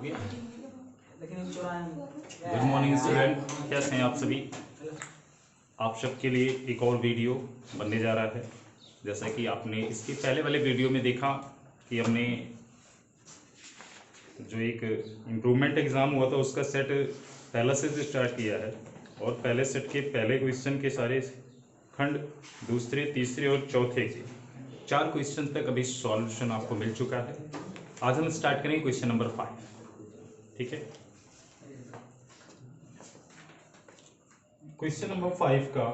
Good morning student, कैसे हैं आप सभी। आप सबके लिए एक और वीडियो बनने जा रहा है। जैसा कि आपने इसके पहले वाले वीडियो में देखा कि हमने जो एक इम्प्रूवमेंट एग्ज़ाम हुआ था उसका सेट पहला सेट स्टार्ट किया है और पहले सेट के पहले क्वेश्चन के सारे खंड, दूसरे, तीसरे और चौथे के 4 क्वेश्चन तक अभी सॉल्यूशन आपको मिल चुका है। आज हम स्टार्ट करेंगे क्वेश्चन नंबर 5। ठीक है, क्वेश्चन नंबर 5 का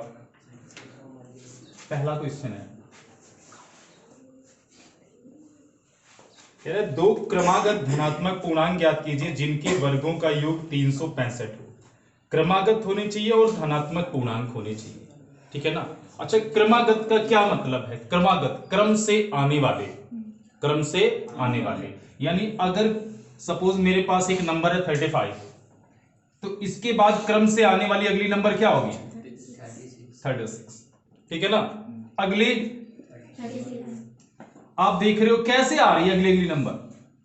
पहला क्वेश्चन है, कह रहे 2 क्रमागत धनात्मक पूर्णांक ज्ञात कीजिए जिनके वर्गों का योग 365 हो। क्रमागत होने चाहिए और धनात्मक पूर्णांक होने चाहिए, ठीक है ना। अच्छा, क्रमागत का क्या मतलब है? क्रमागत क्रम से आने वाले, क्रम से आने वाले, यानी अगर सपोज मेरे पास एक नंबर है 35, तो इसके बाद क्रम से आने वाली अगली नंबर क्या होगी? 36, ठीक है ना। अगली आप देख रहे हो कैसे आ रही है अगली नंबर।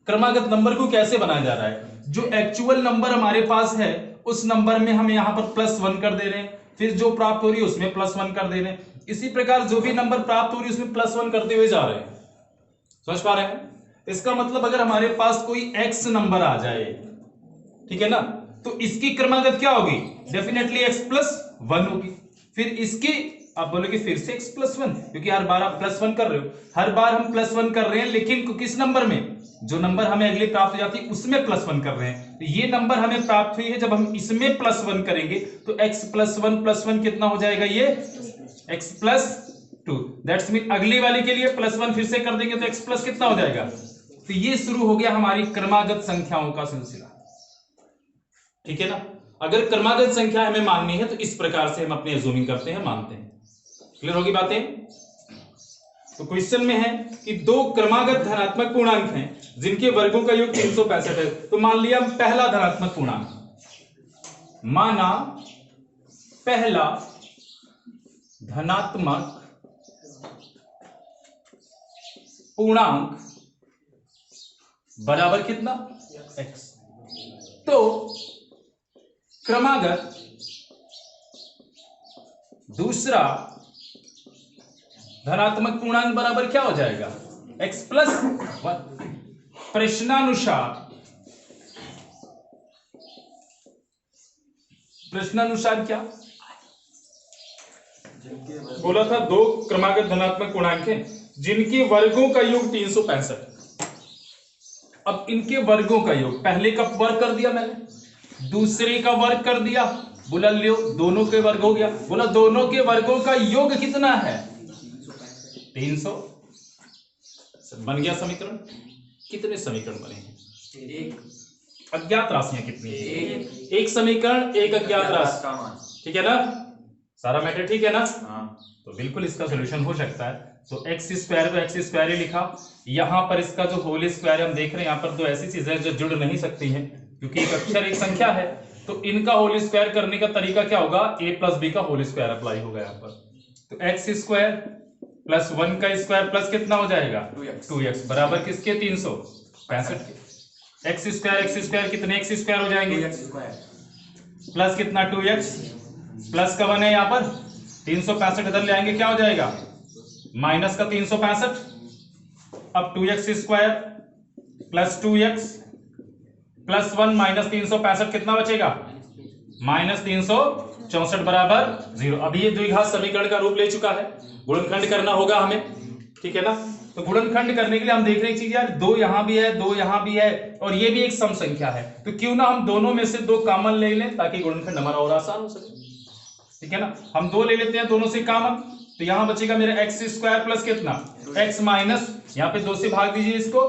क्रमागत नंबर को कैसे बनाया जा रहा है? जो एक्चुअल नंबर हमारे पास है उस नंबर में हम यहां पर +1 कर दे रहे हैं, फिर जो प्राप्त हो रही है उसमें +1 कर दे रहे हैं। इसी प्रकार जो भी नंबर प्राप्त हो रही है उसमें +1 करते हुए जा रहे हैं। समझ पा रहे हैं? इसका मतलब अगर हमारे पास कोई x नंबर आ जाए, ठीक है ना, तो इसकी क्रमागत क्या होगी? डेफिनेटली x+1 होगी। फिर इसकी आप बोलोगे फिर से x+1, क्योंकि हर बार आप +1 कर रहे हो, हर बार हम +1 कर रहे हैं, लेकिन किस नंबर में? जो नंबर हमें अगले प्राप्त हो जाती है उसमें +1 कर रहे हैं। तो ये नंबर हमें प्राप्त हुई है, जब हम इसमें +1 करेंगे तो x+1 कितना हो जाएगा? ये x+2। दैट्स मीन अगली वाली के लिए +1 फिर से कर देंगे तो x+ कितना हो जाएगा? तो ये शुरू हो गया हमारी क्रमागत संख्याओं का सिलसिला, ठीक है ना। अगर क्रमागत संख्या हमें माननी है तो इस प्रकार से हम अपनी अज्यूमिंग करते हैं, मानते हैं। क्लियर होगी बातें? तो क्वेश्चन में है कि 2 क्रमागत धनात्मक पूर्णांक हैं जिनके वर्गों का योग 365 है। तो मान लिया पहला धनात्मक पूर्णांक, माना पहला धनात्मक पूर्णांक बराबर कितना? x। तो क्रमागत दूसरा धनात्मक पूर्णांक बराबर क्या हो जाएगा? x+1। प्रश्नानुसार क्या बोला था? 2 क्रमागत धनात्मक पूर्णांक हैं जिनके वर्गों का योग 365। अब इनके वर्गों का योग, पहले का वर्ग कर दिया मैंने, दूसरे का वर्ग कर दिया, बोला लियो दोनों के वर्ग हो गया। बोला दोनों के वर्गों का योग कितना है? 300। बन गया समीकरण। कितने समीकरण बने हैं? अज्ञात राशियां कितनी है? एक समीकरण, एक अज्ञात राशि, ठीक है ना। सारा मैटर ठीक है ना? तो बिल्कुल इसका सोल्यूशन हो सकता है। तो x² को x² ही लिखा, यहां पर इसका जो होल स्क्वायर हम देख रहे हैं, यहां पर 2 ऐसी चीजें जो जुड़ नहीं सकती हैं क्योंकि एक अक्षर एक संख्या है। तो इनका होल स्क्वायर करने का तरीका क्या होगा? a+b का होल स्क्वायर अप्लाई होगा यहां पर। तो x² + 1 का स्क्वायर प्लस कितना हो जाएगा? 2x बराबर किसके? 365 के। x² कितने x² हो जाएंगे? प्लस कितना? 2x प्लस का 1 है यहां पर, 365 इधर ले आएंगे, क्या हो जाएगा? माइनस का 365। अब 2x² + 2x + 1 - 365 कितना बचेगा? -364 बराबर 0। अब ये द्विघात समीकरण का रूप ले चुका है, गुणनखंड करना होगा हमें, ठीक है ना। तो गुणनखंड करने के लिए हम देख रहे हैं यार 2 यहां भी है, 2 यहां भी है और ये भी एक सम संख्या है, तो क्यों ना हम दोनों में से 2 कॉमन ले लें ताकि गुणनखंड हमारा और आसान हो सके, ठीक है ना। हम 2 ले लेते हैं दोनों से कॉमन, तो यहां बचेगा मेरा x² प्लस कितना? x माइनस, यहां पे 2 से भाग दीजिए इसको,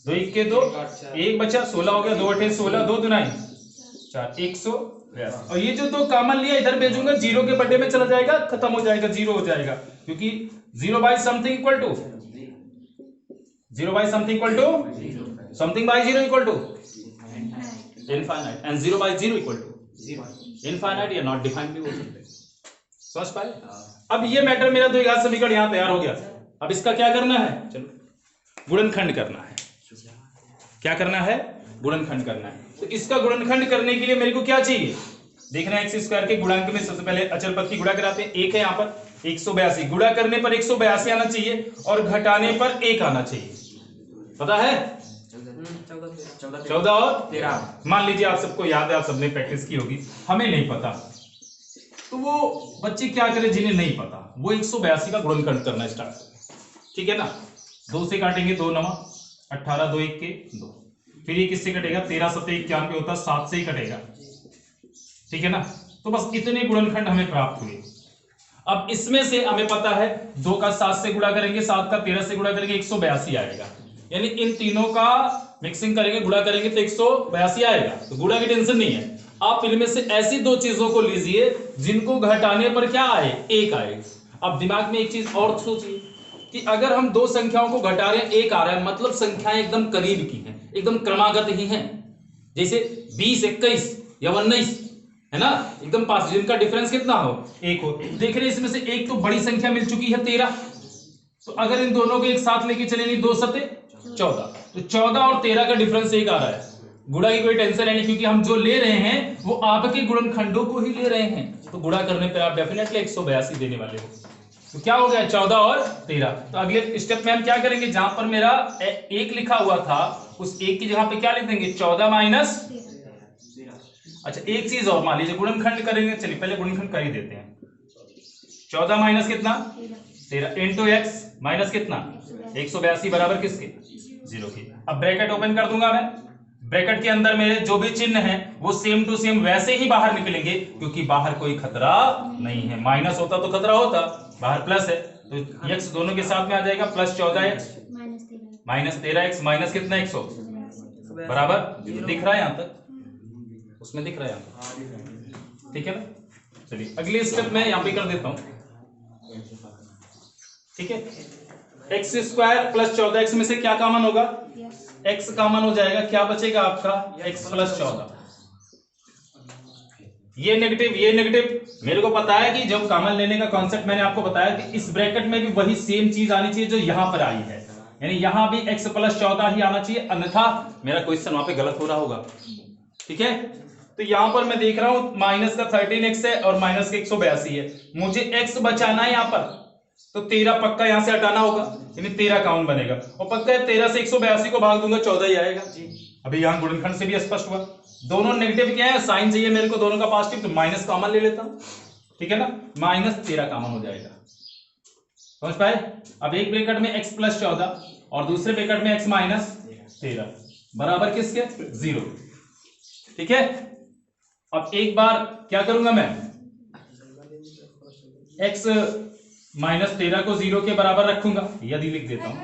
2 1 के 2, 1 बचा, 16 हो गया, 2 8 16, 2 दूना 4, 100। और ये जो 2 कॉमन लिया इधर भेजूंगा, 0 के बड़े में चला जाएगा, खत्म हो जाएगा, 0 हो जाएगा, क्योंकि 0 by something equal to 0 by something equal to something by 0 equal to infinite, and 0 by 0 equal to infinite या नॉट डिफाइंड भी हो सकते हैं। समझ पाए? अब ये मैटर मेरा द्विघात समीकरण यहां तैयार हो गया। अब इसका क्या करना है? चलो गुणनखंड करना है। क्या करना है? गुणनखंड करना है। तो इसका गुणनखंड करने के लिए मेरे को क्या चाहिए, देखना है x स्क्वायर के गुणांक में सबसे पहले अचर पद की गुणा कराते हैं। एक है यहाँ पर 182, गुणा करने पर 182 आना चाहिए और घटाने पर 1 आना चाहिए। पता है 14 और 13। मान लीजिए आप सबको याद है, आप सबने प्रैक्टिस की होगी, हमें नहीं पता, तो वो बच्चे क्या करें जिन्हें नहीं पता, वो 182 का गुणनखंड करना स्टार्ट करें। ठीक है ना, 2 से काटेंगे 2 नमा 18, 2 1 के 2, फिर ये किससे कटेगा, 13 7 91 होता, 7 से ही कटेगा। ठीक है ना, तो बस इतने गुणनखंड हमें प्राप्त हुए। अब इसमें से हमें पता है 2 का 7 से गुणा करेंगे, 7 का 13 से गुणा करेंगे, 182 आएगा। यानी इन तीनों का मिक्सिंग करेंगे, गुणा करेंगे तो 182 आएगा। तो गुणा की टेंशन नहीं है, आप इनमें से ऐसी 2 चीजों को लीजिए जिनको घटाने पर क्या आए, 1 आए। अब दिमाग में एक चीज और सोचिए कि अगर हम 2 संख्याओं को घटा रहे हैं, 1 आ रहा है, मतलब संख्याएं एकदम करीब की हैं, एकदम क्रमागत ही हैं। जैसे 20 21 या 19 है ना, एकदम पास, जिनका डिफरेंस कितना हो, 1 हो। देख रहे हैं इसमें से एक तो बड़ी संख्या मिल चुकी है 13, तो अगर इन दोनों को एक साथ लेके चलेंगे 2 सते 14, तो 14 और 13 का डिफरेंस 1 आ रहा है। गुणा की कोई टेंशन है नहीं, क्योंकि हम जो ले रहे हैं वो आपके गुणनखंडों को ही ले रहे हैं, तो गुणा करने पर आप डेफिनेटली 182 देने वाले हो। तो क्या हो गया, 14 और 13। तो अगले स्टेप में हम क्या करेंगे, जहां पर मेरा 1 लिखा हुआ था उस 1 की जगह पे क्या लिख देंगे, 14 माइनस। अच्छा एक चीज और, मान लीजिए गुणनखंड करेंगे, चलिए पहले गुणनखंड कर ही देते हैं। 14 माइनस कितना, 13 इंटू एक्स माइनस कितना, 182 बराबर किसके, 0 के। अब ब्रैकेट ओपन कर दूंगा मैं, ब्रैकेट के अंदर मेरे जो भी चिन्ह है वो सेम टू सेम वैसे ही बाहर निकलेंगे, क्योंकि बाहर कोई खतरा नहीं है। माइनस होता तो खतरा होता, बाहर प्लस है तो एक्स दोनों के साथ में आ जाएगा, plus 14x minus 13x minus कितना 100 बराबर, दिख रहा है यहां तक, उसमें दिख रहा है यहाँ। ठीक है ना, चलिए अगले स्टेप में यहां पे कर देता हूं। ठीक है, एक्स स्क्वायर प्लस 14x में से क्या कॉमन होगा, x कॉमन हो जाएगा, क्या बचेगा आपका x प्लस 14। ये नेगेटिव मेरे को पता है कि जब कॉमन लेने का कॉन्सेप्ट मैंने आपको बताया कि इस ब्रैकेट में भी वही सेम चीज आनी चाहिए जो यहां पर आई है, यानी यहां भी x प्लस 14 ही आना चाहिए, अन्यथा मेरा क्वेश्चन वहां पे गलत हो रहा होगा। ठीक है, तो यहां पर मैं देख रहा हूं माइनस का 13x है और माइनस का 182 है, मुझे x बचाना है यहां पर, तो 13 पक्का यहां से हटाना होगा, यानी 13 कॉमन बनेगा, और पक्का है 13 से 182 को भाग दूंगा 14 ही आएगा। अभी यहां गुणनखंड से भी स्पष्ट हुआ, दोनों नेगेटिव क्या है, साइन चाहिए मेरे को दोनों का पॉजिटिव, तो माइनस कॉमन ले लेता हूं। ठीक है ना, माइनस 13 कॉमन हो जाएगा, समझ पाए। अब एक ब्रैकेट में x प्लस 14 और दूसरे ब्रैकेट में x माइनस 13 बराबर किसके, 0। ठीक है, अब एक बार क्या करूंगा मैं, x माइनस 13 को 0 के बराबर रखूंगा, यदि लिख देता हूं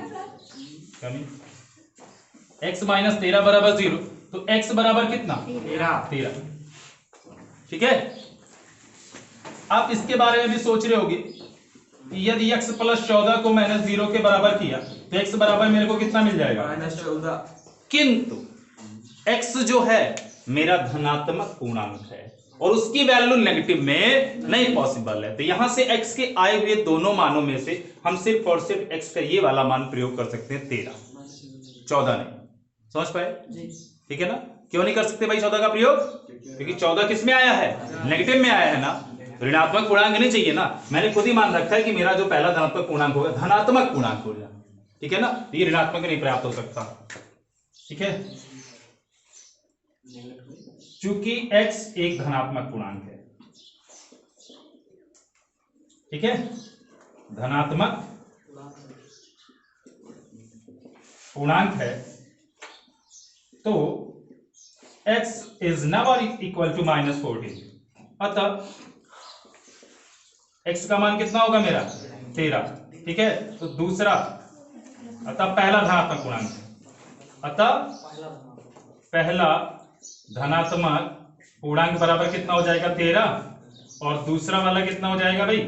x माइनस 13 बराबर 0, तो x बराबर कितना 13। ठीक है, आप इसके बारे में भी सोच रहे होगे कि यदि x प्लस 14 को मैंने 0 के बराबर किया तो x बराबर मेरे को कितना मिल जाएगा, माइनस 14। किंतु x जो है मेरा धनात्मक पूर्णांक है और उसकी वैल्यू नेगेटिव में नहीं पॉसिबल है, तो यहां से x के आए हुए दोनों मानों में से हम सिर्फ और सिर्फ x का ये वाला मान प्रयोग कर सकते हैं, 13, 14 नहीं। समझ पाए। ठीक है ना, क्यों नहीं कर सकते भाई 14 का प्रयोग, क्योंकि 14 किस में आया है, नेगेटिव में आया है ना, ऋणात्मक पूर्णांक नहीं चाहिए ना, मैंने खुद ही मान रखा है कि मेरा जो पहला धनात्मक पूर्णांक होगा धनात्मक पूर्णांक होगा। ठीक है ना, ये ऋणात्मक नहीं प्राप्त हो सकता। ठीक है, चूंकि x एक धनात्मक पूर्णांक है। ठीक है, धनात्मक पूर्णांक है तो x is never equal to -14, अतः x का मान कितना होगा मेरा 13। ठीक है, तो दूसरा अतः पहला धनात्मक पूर्णांक, अतः पहला धनात्मक पूर्णांक बराबर कितना हो जाएगा 13, और दूसरा वाला कितना हो जाएगा भाई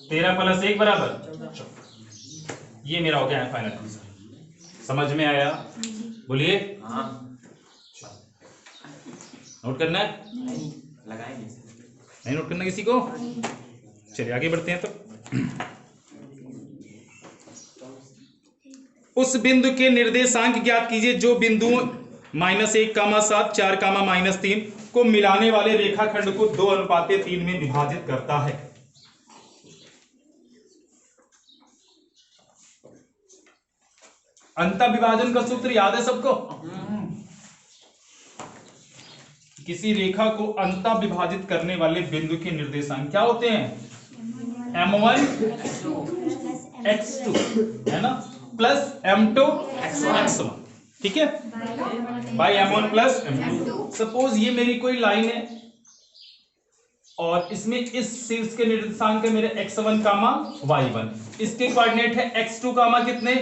13 प्लस 1 बराबर। ये मेरा हो गया है फाइनल आंसर। समझ में आया, बोलिए। हाँ, नोट करना है, लगाएंगे नहीं नोट करना किसी को। चलिए आगे बढ़ते हैं। तो उस बिंदु के निर्देशांक ज्ञात कीजिए जो बिंदुओं -1, 7, 4, -3 को मिलाने वाले रेखाखंड को 2:3 में विभाजित करता है। अंतःविभाजन का सूत्र याद है सबको? किसी रेखा को अंतः विभाजित करने वाले बिंदु के निर्देशांक क्या होते हैं? m1 x2 है ना, प्लस m2 x1, ठीक है, by m1 plus m2। Suppose ये मेरी कोई लाइन है और इसमें इस शीर्ष के निर्देशांक है मेरे x1, y1, इसके कोऑर्डिनेट है x2, कितने,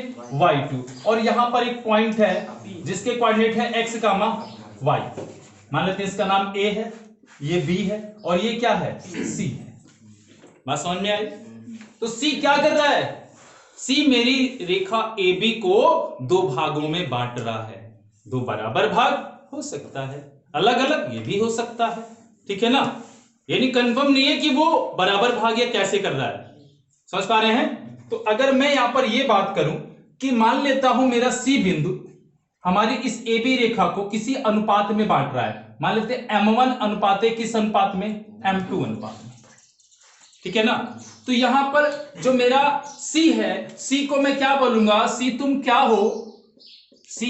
y2, और यहां पर एक पॉइंट है जिसके कोऑर्डिनेट है x, y। मान लेते हैं इसका नाम A है, ये B है और ये क्या है, C है। बात समझ में आई? तो C क्या कर रहा है? C मेरी रेखा AB को 2 भागों में बांट रहा है। 2 बराबर भाग हो सकता है, अलग अलग ये भी हो सकता है, ठीक है ना, यानी कंफर्म नहीं है कि वो बराबर भाग या कैसे कर रहा है। समझ पा रहे हैं? तो अगर मैं यहां पर ये बात करूं कि मान लेता हूं मेरा C बिंदु हमारी इस AB रेखा को किसी अनुपात में बांट रहा है, मान लेते हैं m1 अनुपात किस अनुपात में, m2 अनुपात में, ठीक है ना। तो यहां पर जो मेरा C है, C को मैं क्या बोलूंगा, C तुम क्या हो, C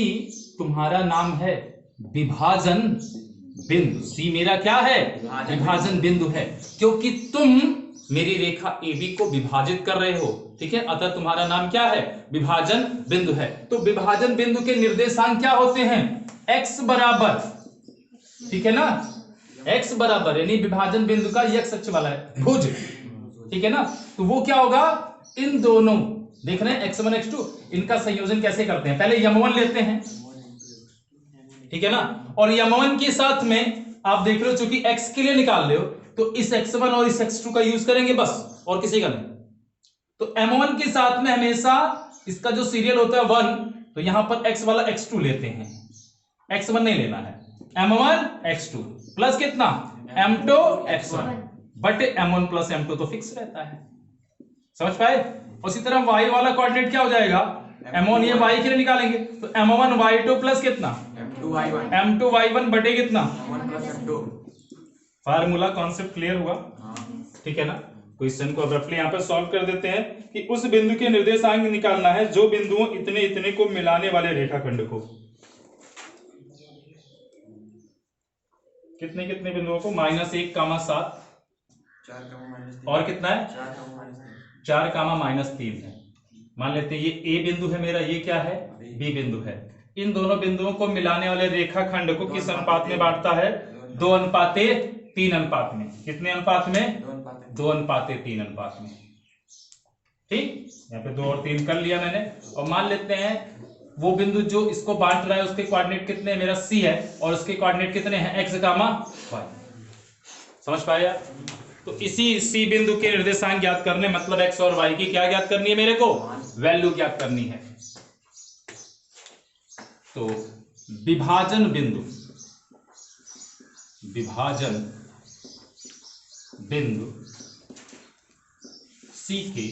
तुम्हारा नाम है विभाजन बिंदु। C मेरा क्या है, विभाजन बिंदु है, क्योंकि तुम मेरी रेखा AB को विभाजित कर रहे हो, ठीक है, अतः तुम्हारा नाम क्या है, विभाजन बिंदु है। तो विभाजन बिंदु के निर्देशांक क्या होते हैं, x बराबर, ठीक है ना, x बराबर यानी विभाजन बिंदु का x अक्ष वाला है भुज, ठीक है ना। तो वो क्या होगा, इन दोनों देख रहे हैं x1 x2, इनका संयोजन कैसे करते हैं, पहले m1 लेते हैं, ठीक है ना, और m1 के साथ में आप देख रहे हो चूंकि x के लिए निकाल रहे हो तो इस x1 और इस x2 का यूज करेंगे बस, और किसी का नहीं। तो m1 के साथ में हमेशा इसका जो सीरियल होता है 1, तो यहां पर x वाला x2 लेते हैं, x1 नहीं लेना है, m1 x2 प्लस कितना m2 x1 बटे m1 प्लस m2 तो फिक्स रहता है। समझ पाए? उसी तरह y वाला कोऑर्डिनेट क्या हो जाएगा, m1 ये y के लिए निकालेंगे तो m1 y2 प्लस कितना m2 y1 बटे कितना, फार्मूला कॉन्सेप्ट क्लियर हुआ, ठीक है ना। क्वेश्चन को रफली यहां पर सॉल्व कर देते हैं कि उस बिंदु के निर्देशांक निकालना है जो बिंदुओं इतने इतने को मिलाने वाले रेखाखंड को, कितने कितने बिंदुओं को, -1, 7 और कितना है 4, -3 है। मान लेते हैं ये A बिंदु है मेरा, ये क्या है, B बिंदु है। इन दोनों बिंदुओं को मिलाने वाले रेखाखंड को किस अनुपात में बांटता है, 2:3 अनुपात में। कितने अनुपात में, 2:3 अनुपात में, ठीक। यहाँ पे 2 और 3 कर लिया मैंने। और मान लेते हैं वो बिंदु जो इसको बांट रहा है उसके कोऑर्डिनेट कितने, मेरा C है और उसके कोऑर्डिनेट कितने हैं, x, y। समझ पाया? तो इसी C बिंदु के निर्देशांक ज्ञात करने, मतलब x और y की क्या ज्ञात करनी है, मेरे को वैल्यू ज्ञात करनी है। तो विभाजन बिंदु, विभाजन बिंदु C के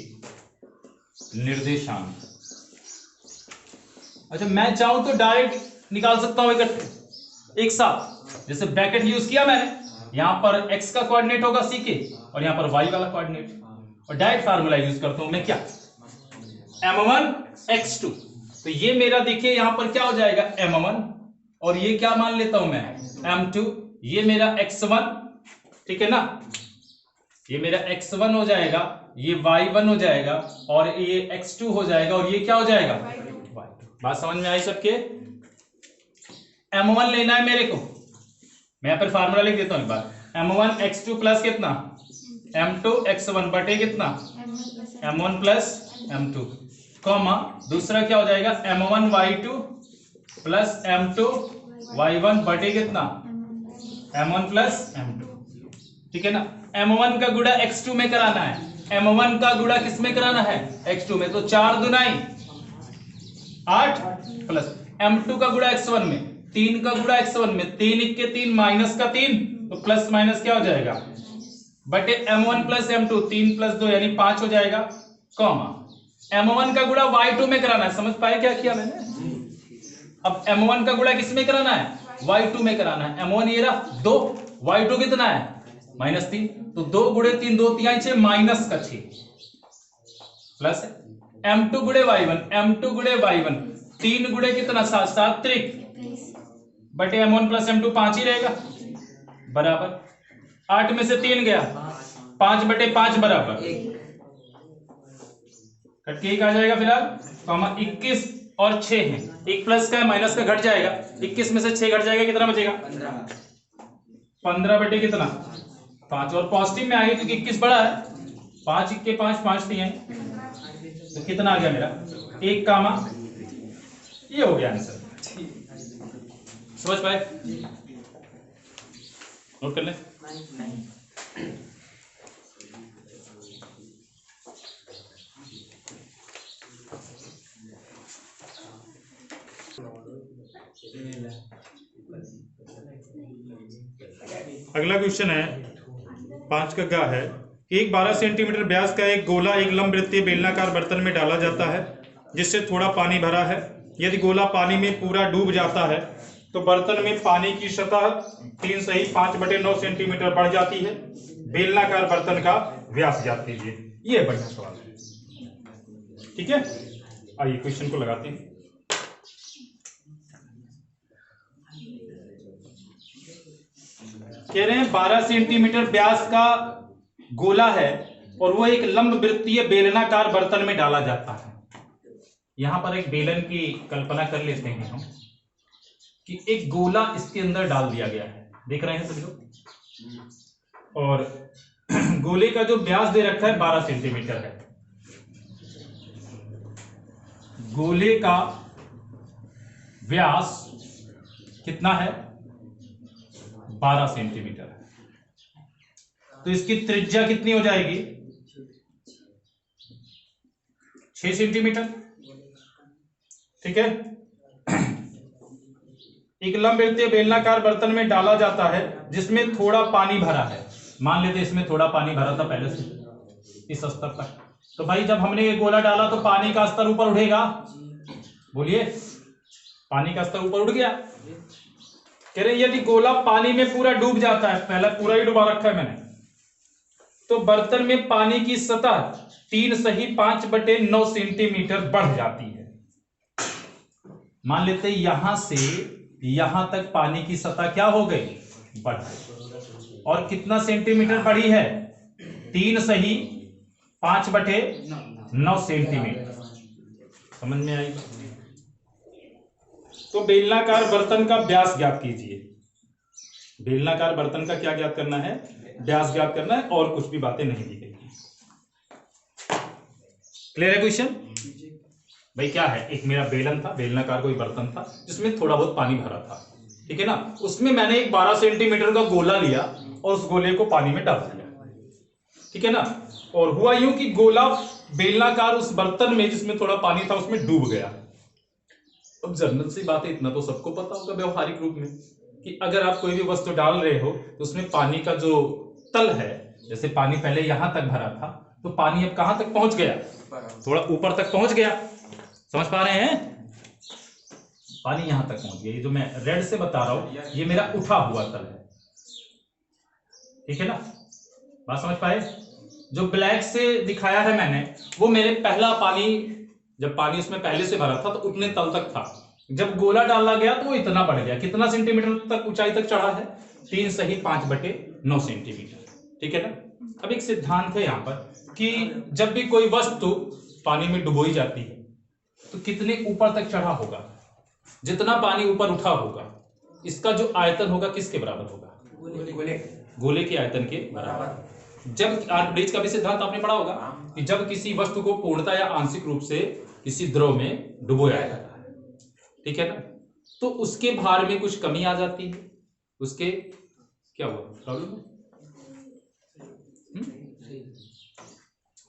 निर्देशांक, अच्छा मैं चाहूं तो डायरेक्ट निकाल सकता हूं इकट्ठे एक साथ, जैसे ब्रैकेट यूज किया मैंने, यहां पर x का कोऑर्डिनेट होगा C के और यहां पर y वाला कोऑर्डिनेट, और डायरेक्ट फार्मूला यूज करता हूं मैं, क्या, m1 x2। तो ये मेरा देखिए यहां पर क्या हो जाएगा, m1, और ये क्या मान लेता हूं मैं, m2, ये मेरा x1, ठीक है ना, ये मेरा x1 हो जाएगा, ये y1 हो जाएगा और ये x2 हो जाएगा, और ये क्या हो जाएगा, y2। बात समझ में आई सबके? m1 लेना है मेरे को, मैं यहां पर फार्मूला लिख देता हूं एक बार, m1 x2 प्लस कितना, m2 x1 बटे कितना, m1 प्लस m2, कॉमा दूसरा क्या हो जाएगा, m1 y2 plus m2 y1 बटे कितना, m1 प्लस m2, ठीक है ना। m1 का गुणा x2 में कराना है, m1 का गुणा किस में कराना है, x2 में, तो 4 दूनी 8 प्लस m2 का गुणा x1 में, 3 का गुणा x1 में, 3 1 के 3 माइनस का 3, तो प्लस माइनस क्या हो जाएगा, बटे m1 प्लस m2, 3 प्लस 2 यानी 5 हो जाएगा, कॉमा M1 का गुणा Y2 में कराना है। समझ पाए क्या किया मैंने? अब M1 का गुणा किस में कराना है? Y2 में कराना है। M1 ये रहा 2, Y2 कितना है? -3। तो 2 गुणे 3, 2 3 6, माइनस का 6 प्लस M2 गुणे Y1, M2 गुणे Y1 3 गुणे कितना 7, 7 त्रिक बटे M1 प्लस M2 5 ही रहेगा बराबर 8 में से 3 गया 5 बटे 5 बराबर कट के एक आ जाएगा फिलहाल, कॉमा 21 और 6 है, एक प्लस का है माइनस का घट जाएगा, 21 में से 6 घट जाएगा कितना बचेगा? 15 बटे कितना 5, और पॉजिटिव में आएगी क्योंकि 21 बड़ा है, 5 के 5 5 दिए तो कितना आ गया मेरा 1 कामा, ये हो गया आंसर। समझ पाए? नोट कर ले। अगला क्वेश्चन है 5 का गा है, एक 12 सेंटीमीटर व्यास का एक गोला एक लंब वृत्तीय बेलनाकार बर्तन में डाला जाता है जिससे थोड़ा पानी भरा है। यदि गोला पानी में पूरा डूब जाता है तो बर्तन में पानी की सतह 3 सही 5/9 सेंटीमीटर बढ़ जाती है। बेलनाकार बर्तन का व्यास ज्ञात कीजिए। ये बढ़िया सवाल है, ठीक है। आइए क्वेश्चन को लगाते हैं। कह रहे हैं 12 सेंटीमीटर व्यास का गोला है और वो एक लंब वृत्तीय बेलनाकार बर्तन में डाला जाता है। यहां पर एक बेलन की कल्पना कर लेते हैं हम कि एक गोला इसके अंदर डाल दिया गया है, देख रहे हैं सभी लोग, और गोले का जो व्यास दे रखा है 12 सेंटीमीटर है। गोले का व्यास कितना है? 12 सेंटीमीटर है। तो इसकी त्रिज्या कितनी हो जाएगी? 6 सेंटीमीटर, ठीक है। एक लंब वृत्तीय बेलनाकार बर्तन में डाला जाता है जिसमें थोड़ा पानी भरा है। मान लेते इसमें थोड़ा पानी भरा था पहले से इस स्तर तक, तो भाई जब हमने ये गोला डाला तो पानी का स्तर ऊपर उठेगा। बोलिए, पानी का स्तर ऊपर उठ गया। कह रहे यदि गोला पानी में पूरा डूब जाता है, पहले पूरा ही डुबा रखा है मैंने, तो बर्तन में पानी की सतह 3 सही 5/9 सेंटीमीटर बढ़ जाती है। मान लेते यहां से यहां तक पानी की सतह क्या हो गई? बढ़ गई। और कितना सेंटीमीटर बढ़ी है? 3 सही 5/9 सेंटीमीटर। समझ में आई? तो बेलनाकार बर्तन का व्यास ज्ञात कीजिए। बेलनाकार बर्तन का क्या ज्ञात करना है? व्यास ज्ञात करना है, और कुछ भी बातें नहीं दी गई। क्लियर है क्वेश्चन? भाई क्या है, एक मेरा बेलन था, बेलनाकार कोई बर्तन था जिसमें थोड़ा बहुत पानी भरा था, ठीक है ना। उसमें मैंने एक 12 सेंटीमीटर का गोला लिया और उस गोले को पानी में डाल दिया, ठीक है ना। और हुआ यूं कि गोला बेलनाकार उस बर्तन में जिसमें थोड़ा पानी था उसमें डूब गया। अब जनरल सी बात है, इतना तो सबको पता होगा व्यवहारिक रूप में कि अगर आप कोई भी वस्तु डाल रहे हो तो उसमें पानी का जो तल है, जैसे पानी पहले यहां तक भरा था तो पानी अब कहां तक पहुंच गया? थोड़ा ऊपर तक पहुंच गया। समझ पा रहे हैं? पानी यहां तक पहुंच गया। ये जो मैं रेड से बता रहा हूं ये मेरा उठा हुआ तल है, ठीक है ना। बात समझ पाए? जो ब्लैक से दिखाया है मैंने वो मेरे पहला पानी, जब पानी उसमें पहले से भरा था तो उतने तल तक था। जब गोला डाला गया तो वो इतना बढ़ गया। कितना सेंटीमीटर तक ऊंचाई तक चढ़ा है? 3 सही 5/9 सेंटीमीटर, ठीक है ना। अब एक सिद्धांत है यहां पर कि जब भी कोई वस्तु पानी में डुबोई जाती है तो कितने ऊपर तक चढ़ा होगा? जितना पानी ऊपर उठा होगा इसका जो आयतन होगा किसके बराबर होगा? गोले के आयतन के बराबर। जब आर्कमिडीज का भी सिद्धांत आपने पढ़ा होगा कि जब किसी वस्तु को पूर्णतः या आंशिक रूप से किसी द्रव में डुबोया जाता है, ठीक है ना, तो उसके भार में कुछ कमी आ जाती है। उसके क्या हुआ प्रॉब्लम?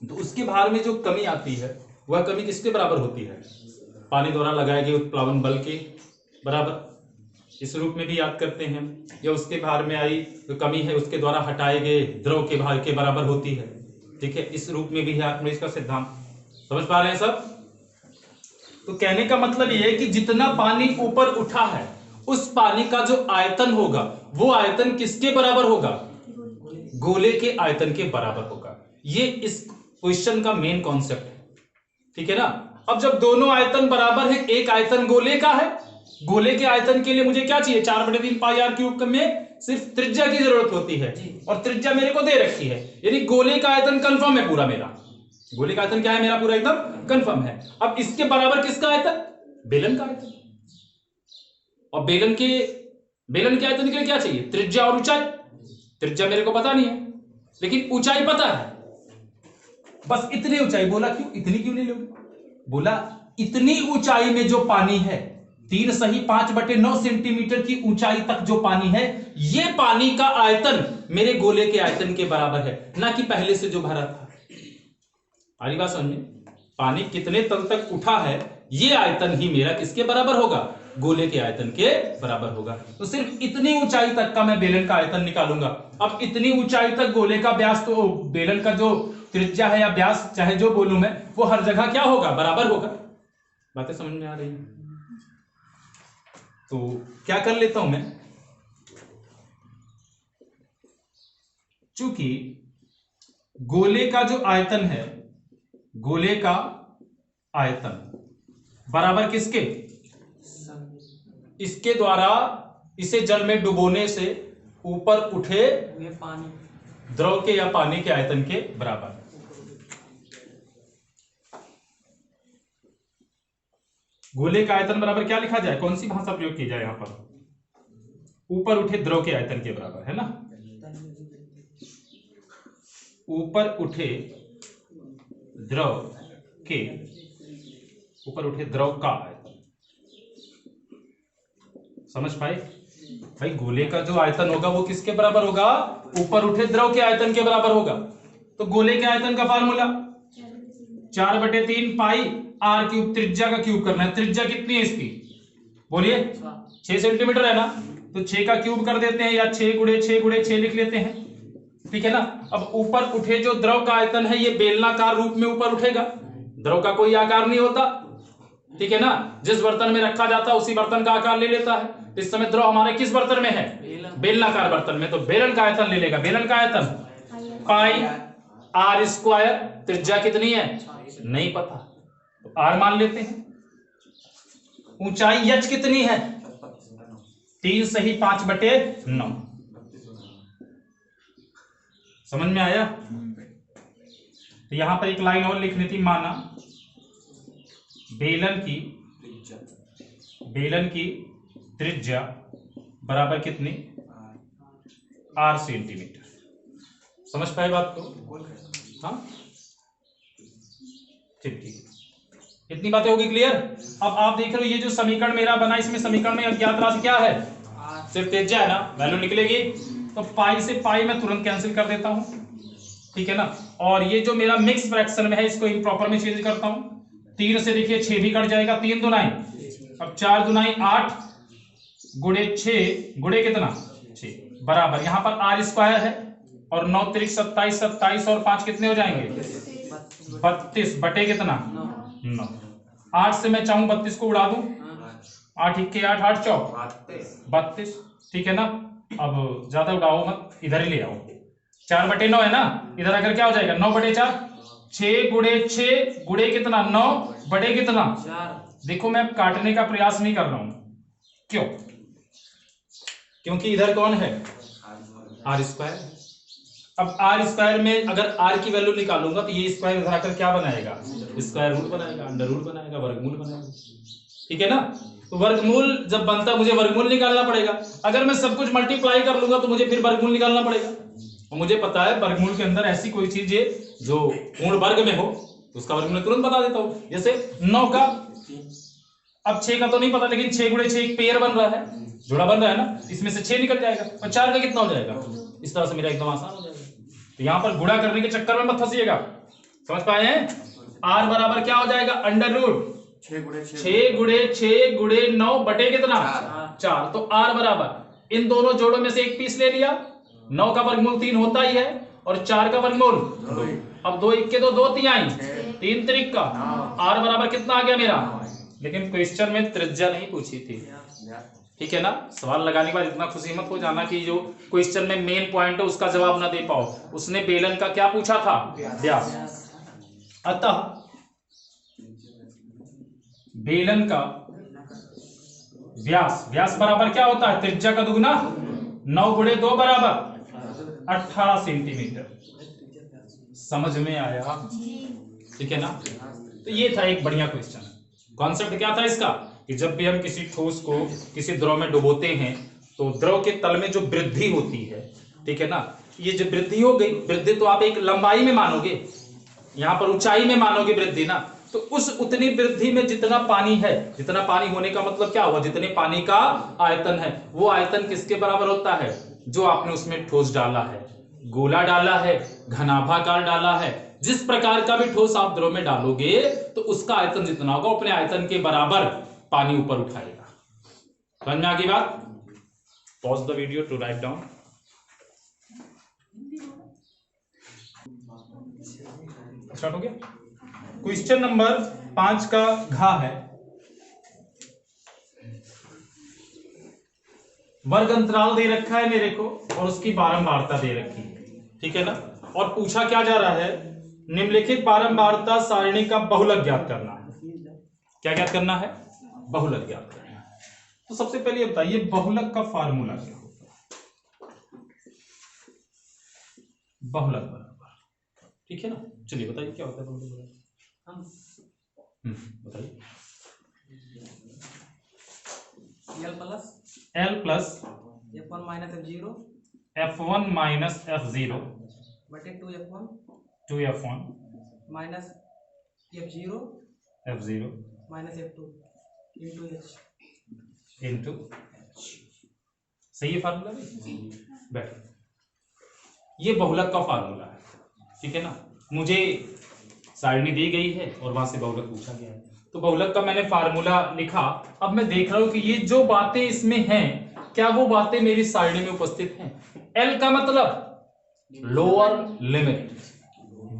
तो उसके भार में जो कमी आती है वह कमी किसके बराबर होती है? पानी द्वारा लगाए गए उत्प्लावन बल के बराबर। इस रूप में भी याद करते हैं। या उसके भार में आई जो कमी है उसके द्वारा हटाए गए द्रव के भार के बराबर होती है, ठीक है। इस रूप में भी है आर्कमिडीज का सिद्धांत। समझ पा रहे हैं सब? तो कहने का मतलब यह है कि जितना पानी ऊपर उठा है उस पानी का जो आयतन होगा वो आयतन किसके बराबर होगा? गोले के आयतन के बराबर होगा। ये इस क्वेश्चन का मेन कॉन्सेप्ट है, ठीक है ना। अब जब दोनों आयतन बराबर है, एक आयतन गोले का है, गोले के आयतन के लिए मुझे क्या चाहिए? 4/3 पाई आर क्यूब में सिर्फ त्रिज्या की जरूरत होती है और त्रिज्या मेरे को दे रखी है, यानी गोले का आयतन कंफर्म है पूरा मेरा। गोले का आयतन क्या है मेरा? पूरा एकदम कंफर्म है। अब इसके बराबर किसका आयतन? बेलन का आयतन। और बेलन के आयतन के लिए क्या चाहिए? त्रिज्या और ऊंचाई। त्रिज्या मेरे को पता नहीं है लेकिन ऊंचाई पता है, बस इतनी ऊंचाई। बोला क्यों? इतनी क्यों नहीं लोगे? बोला इतनी ऊंचाई में जो पानी है, 3 सही 5/9 सेंटीमीटर की ऊंचाई तक जो पानी है, ये पानी का आयतन मेरे गोले के आयतन के बराबर है, ना कि पहले से जो भरा था। आरी बात समझ में? पानी कितने तल तक उठा है ये आयतन ही मेरा किसके बराबर होगा? गोले के आयतन के बराबर होगा। तो सिर्फ इतनी ऊंचाई तक का मैं बेलन का आयतन निकालूंगा। अब इतनी ऊंचाई तक गोले का व्यास, तो बेलन का जो त्रिज्या है या व्यास चाहे जो बोलूं मैं, वो हर जगह क्या होगा? बराबर होगा। बातें समझ में आ रही है? तो क्या कर लेता हूं मैं, चूंकि गोले का जो आयतन है, गोले का आयतन बराबर किसके? इसके द्वारा इसे जल में डुबोने से ऊपर उठे पानी, द्रव के या पानी के आयतन के बराबर। गोले का आयतन बराबर क्या लिखा जाए? कौन सी भाषा प्रयोग की जाए यहां पर? ऊपर उठे द्रव के आयतन के बराबर, है ना। ऊपर उठे द्रव के, ऊपर उठे द्रव का आयतन। समझ पाए भाई? गोले का जो आयतन होगा वो किसके बराबर होगा? ऊपर उठे द्रव के आयतन के बराबर होगा। तो गोले के आयतन का फार्मूला 4/3 पाई आर क्यूब, त्रिज्या का क्यूब करना है। त्रिज्या कितनी है इसकी? बोलिए 6 सेंटीमीटर है ना, तो 6 का क्यूब कर देते हैं, या 6 गुणे 6 गुणे 6 लिख लेते हैं, ठीक है ना। अब ऊपर उठे जो द्रव का आयतन है ये बेलनाकार रूप में ऊपर उठेगा। द्रव का कोई आकार नहीं होता, ठीक है ना। जिस बर्तन में रखा जाता है उसी बर्तन का आकार ले लेता है। इस समय द्रव हमारे किस बर्तन में है? बेलनाकार बर्तन में। तो बेलन का आयतन ले लेगा। बेलन का आयतन पाई आर स्क्वायर। त्रिज्या कितनी है? नहीं पता, तो आर मान लेते हैं। ऊंचाई एच कितनी है? 3 सही 5/9। समझ में आया? तो यहां पर एक लाइन और लिखनी थी। माना बेलन की त्रिज्या बराबर कितनी? R centimetre. समझ पाए बात को? हाँ ठीक। इतनी बातें होगी क्लियर? अब आप देख रहे हो ये जो समीकरण मेरा बना, इसमें समीकरण में अज्ञात राशि क्या है? सिर्फ त्रिज्या है ना, वैल्यू निकलेगी। तो पाई से पाई मैं तुरंत कैंसिल कर देता हूं, ठीक है ना। और ये जो मेरा मिक्स फ्रैक्शन में है इसको इम्प्रॉपर में चेंज करता हूं। 3 से देखिए 6 भी कट जाएगा, 3 दूनाई, अब 4 दूनाई 8 गुणे 6 गुणे कितना? 6 बराबर। यहां पर आर स्क्वायर है और 9 त्रिक 27, 27 और 5 कितने हो जाएंगे? 32 बटे कितना? 9। 8 से मैं चाहूं 32 को उड़ा दूं, 8 1 8 8 चौक 32, ठीक है ना। अब ज्यादा उड़ाओ मत, इधर ही ले आओ। 4/9 है ना, इधर आकर क्या हो जाएगा? 9/4, 6 गुणे 6 गुणे कितना? 9 बटे कितना? 4। देखो मैं काटने का प्रयास नहीं कर रहा हूं, क्यों? क्योंकि इधर कौन है? R square. अब आर स्क्वायर में अगर आर की वैल्यू निकालूंगा तो ये स्क्वायर इधर आकर क्या बनाएगा? स्क्वायर रूट बनाएगा, अंडर रूट बनाएगा, वर्गमूल बनाएगा, ठीक है ना। तो वर्गमूल जब बनता मुझे वर्गमूल निकालना पड़ेगा। अगर मैं सब कुछ मल्टीप्लाई कर लूंगा तो मुझे फिर वर्गमूल निकालना पड़ेगा। और मुझे पता है वर्गमूल के अंदर ऐसी कोई चीज है जो पूर्ण वर्ग में हो तो उसका वर्गमूल तुरंत बता देता हूं। जैसे 9 का, अब 6 का तो नहीं पता, लेकिन 6 गुणे 6 एक पेयर बन रहा है, जोड़ा बन रहा है ना, इसमें से 6 निकल जाएगा और 4 का कितना हो जाएगा? इस तरह से मेरा एकदम आसान हो जाएगा। तो यहां पर गुणा करने के चक्कर में मत फंसिएगा, समझ पाए हैं? आर बराबर क्या हो जाएगा? अंडर रूट 6 गुणे 9 बटे कितना? 4। तो आर बराबर इन दोनों जोड़ों में से एक पीस ले लिया। 9 का वर्गमूल 3 होता ही है और 4 का वर्गमूल 2। अब 2 1 के 2 2 तिहाई, 3 त्रिक का r बराबर कितना आ गया मेरा। लेकिन क्वेश्चन में त्रिज्या नहीं पूछी थी, ठीक है ना। सवाल लगाने के बाद इतना खुशी मत हो जाना कि जो क्वेश्चन में मेन पॉइंट है उसका जवाब ना दे पाओ। उसने बेलन का क्या पूछा था, व्यास। अतः बेलन का व्यास, व्यास बराबर क्या होता है, त्रिज्या का दुगुना, 9 गुणे 2 बराबर 18 सेंटीमीटर। समझ में आया, ठीक है ना। तो ये था एक बढ़िया क्वेश्चन। कॉन्सेप्ट क्या था इसका कि जब भी हम किसी ठोस को किसी द्रव में डुबोते हैं तो द्रव के तल में जो वृद्धि होती है, ठीक है ना, ये जो वृद्धि हो गई, वृद्धि तो आप एक लंबाई में मानोगे, यहां पर ऊंचाई में मानोगे वृद्धि ना, तो उस उतनी वृद्धि में जितना पानी है, जितना पानी होने का मतलब क्या हुआ, जितने पानी का आयतन है, वो आयतन किसके बराबर होता है, जो आपने उसमें ठोस डाला है, गोला डाला है, घनाभाकार डाला है, जिस प्रकार का भी ठोस आप द्रव में डालोगे तो उसका आयतन जितना होगा अपने आयतन के बराबर पानी ऊपर उठाएगा। समझ में आ गई बात। Pause the video to write down. Start हो गया। क्वेश्चन नंबर 5 का घ है, वर्ग अंतराल दे रखा है मेरे को और उसकी बारंबारता दे रखी है, ठीक है ना। और पूछा क्या जा रहा है, निम्नलिखित बारंबारता सारणी का बहुलक ज्ञात करना है। क्या ज्ञात करना है, बहुलक ज्ञात करना है। तो सबसे पहले बताइए बहुलक का फार्मूला क्या होता है। बहुलक बराबर, ठीक है ना। चलिए बताइए क्या होता है बहुलक बराबर, बताइए। L plus F1 minus F0 F1 minus F0 बटे 2F1 2F1 minus F0 minus F2 into H into, सही है फार्मूला बैठ। ये बहुलक का फार्मूला है, ठीक है ना। मुझे सारणी दी गई है और वहां से बहुलक पूछा गया है, तो बहुलक का मैंने फार्मूला लिखा। अब मैं देख रहा हूं कि ये जो बातें इसमें हैं, क्या वो बातें मेरी सारणी में उपस्थित हैं। एल का मतलब लोअर लिमिट,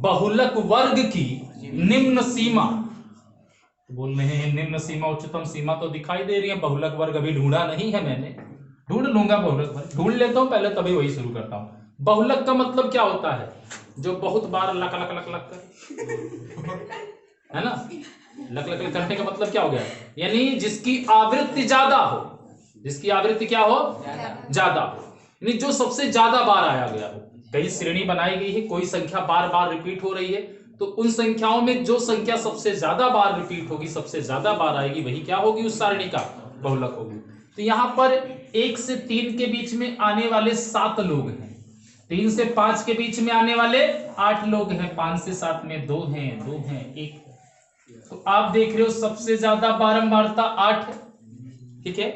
बहुलक वर्ग की निम्न सीमा। बोल रहे हैं निम्न सीमा उच्चतम सीमा तो दिखाई दे रही है, बहुलक वर्ग अभी ढूंढा नहीं है मैंने, ढूंढ लूंगा बहुलक वर्ग, ढूंढ लेता हूं पहले तभी वही शुरू करता हूं। बहुलक का मतलब क्या होता है, जो बहुत बार लक लक लक लक कर, है ना। लक लक करने का मतलब क्या हो गया, यानी जिसकी आवृत्ति ज्यादा हो, जिसकी आवृत्ति क्या हो, ज्यादा हो, यानी जो सबसे ज्यादा बार आया गया हो। कई श्रेणी बनाई गई है, कोई संख्या बार बार रिपीट हो रही है, तो उन संख्याओं में जो संख्या सबसे ज्यादा बार रिपीट होगी, सबसे ज्यादा बार आएगी, वही क्या होगी, उस सारणी का बहुलक होगी। तो यहां पर 1 से 3 के बीच में आने वाले 7 लोग हैं, 3 से 5 के बीच में आने वाले 8 लोग हैं, 5 से 7 में 2 हैं, 1 तो आप देख रहे हो सबसे ज्यादा बारंबारता 8 है, ठीक है।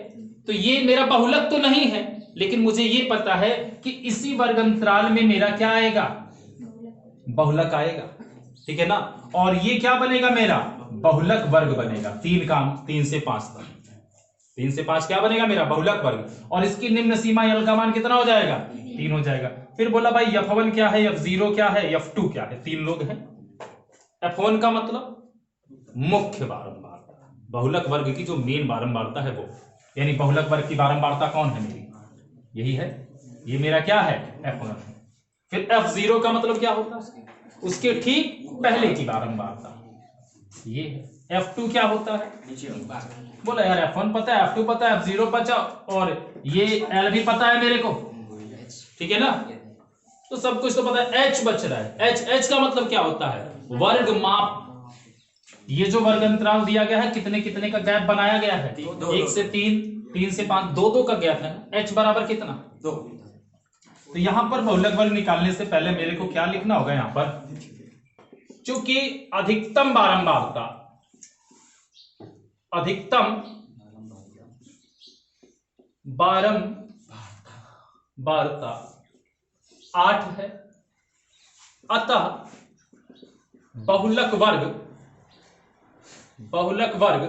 तो ये मेरा बहुलक तो नहीं है, लेकिन मुझे ये पता है कि इसी वर्ग अंतराल में मेरा क्या आएगा, बहुलक आएगा, ठीक है ना। और ये क्या बनेगा, मेरा बहुलक वर्ग बनेगा। 3 काम 3 से 5 तक, 3 से 5 क्या बनेगा, मेरा बहुलक वर्ग। और इसकी निम्न सीमा यल का मान कितना हो जाएगा, 3 हो जाएगा। फिर बोला भाई F1 क्या है, F0 क्या है, F2 क्या है। 3 लोग हैं। F1 का मतलब मुख्य बारंबारता, बहुलक वर्ग की जो मेन बारंबारता है वो, यानी बहुलक वर्ग की बारंबारता कौन है मेरी, यही है, ये मेरा क्या है, F1। फिर F0 का मतलब क्या होता है, उसके ठीक पहले की बारंबारता, ये है। F2 क्या होता है, बोला यार F1 पता है, F2 पता है, F0 पता, और ये L भी पता है मेरे को, ठीक है ना। तो सब कुछ तो पता है। H बच रहा है, H का मतलब क्या होता है, वर्ग माप। ये जो वर्ग अंतराल दिया गया है, कितने कितने का गैप बनाया गया है, 1 से 3, 3 से 5, 2 का गैप है ना। H बराबर कितना, 2। तो यहां पर बहुलक वर्ग निकालने से पहले मेरे को क्या लिखना होगा, यहां पर चूंकि अधिकतम बारंबारता, अधिकतम बारंबारता 8 है, अतः बहुलक वर्ग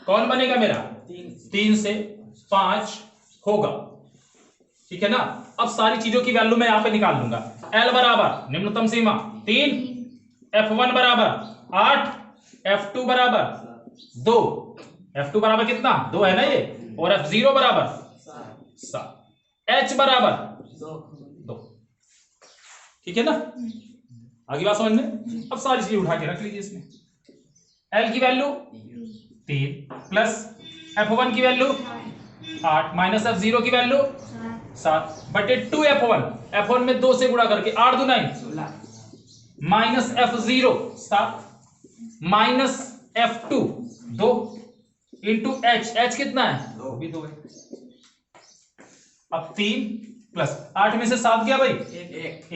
कौन बनेगा मेरा, 3 से 5 होगा, ठीक है ना। अब सारी चीजों की वैल्यू मैं यहां पे निकाल लूंगा। L बराबर निम्नतम सीमा 3, F1 बराबर 8, F2 बराबर 2। F2 बराबर कितना 2 है ना ये, और F0 बराबर 7, H बराबर 2। ठीक है ना, आगे बात समझ में। अब सारी चीजें उठा के रख लीजिए इसमें। L की वैल्यू 3 प्लस F1 की वैल्यू 8 माइनस F0 की वैल्यू 7 बटे 2 F1 में 2 से गुणा करके 8 दूना 16 minus F0 7 minus F2 2 into H कितना है 2 भी 2 है। अब 3 प्लस 8 में से 7 गया भाई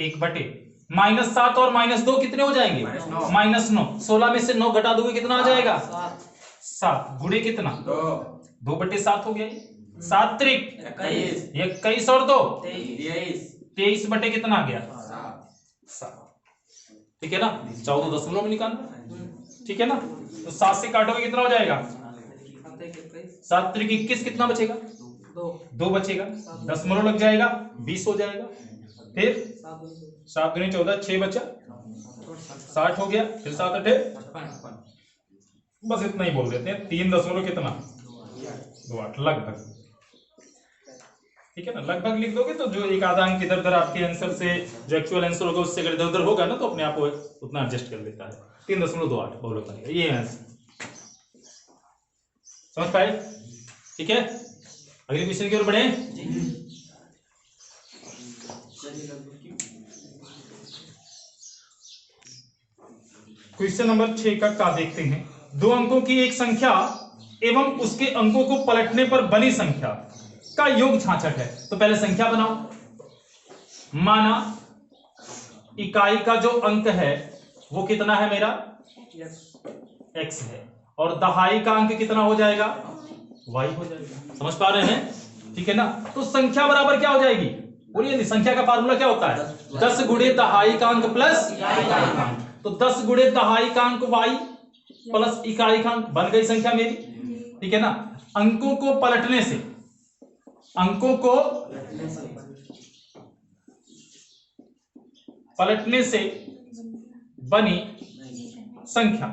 1 बटे माइनस 7 और माइनस 2 कितने हो जाएंगे माइनस 9। 16 में से 9 घटा दोगे कितना आ जाएगा 7 गुणे कितना 2 बटे 7 हो गया। 7 त्रिक 21 और 2 23 बटे कितना आ गया 7। ठीक है ना, 14 दशमलव में निकालना। ठीक है ना, तो 7 से काटोगे कितना हो जाएगा 7 त्रिक 21 कितना बचेगा 2 बचेगा, दशमलव लग जाएगा 20 हो जाएगा। फिर 7 दूनी 14 6 बचा 60 हो गया। फिर 7 अठे बस इतना ही बोल देते हैं 3 दशमलव कितना 2 लगभग। ठीक है ना, लगभग लिख दोगे तो जो एक आधा अंक इधर उधर आपके आंसर से जो एक्चुअल आंसर होगा उससे अगर इधर उधर होगा ना तो अपने आप उतना एडजस्ट कर लेता है। 3.28 बोलो पाएगा ये आंसर। समझ पाए। ठीक है, अगले क्वेश्चन की ओर बढ़े। क्वेश्चन नंबर 6 का देखते हैं। 2 अंकों की एक संख्या एवं उसके अंकों को पलटने पर बनी संख्या का योग 66 है। तो पहले संख्या बनाओ। माना इकाई का जो अंक है वो कितना है मेरा x है और दहाई का अंक कितना हो जाएगा y हो जाएगा। समझ पा रहे हैं। ठीक है ना, तो संख्या बराबर क्या हो जाएगी बोलिए। संख्या का फार्मूला क्या होता है 10 गुणे दहाई का अंक प्लस इकाई का अंक। तो 10 गुणे दहाई का अंक y प्लस इकाई का अंक बन गई संख्या मेरी। ठीक है ना, अंकों को पलटने से बनी संख्या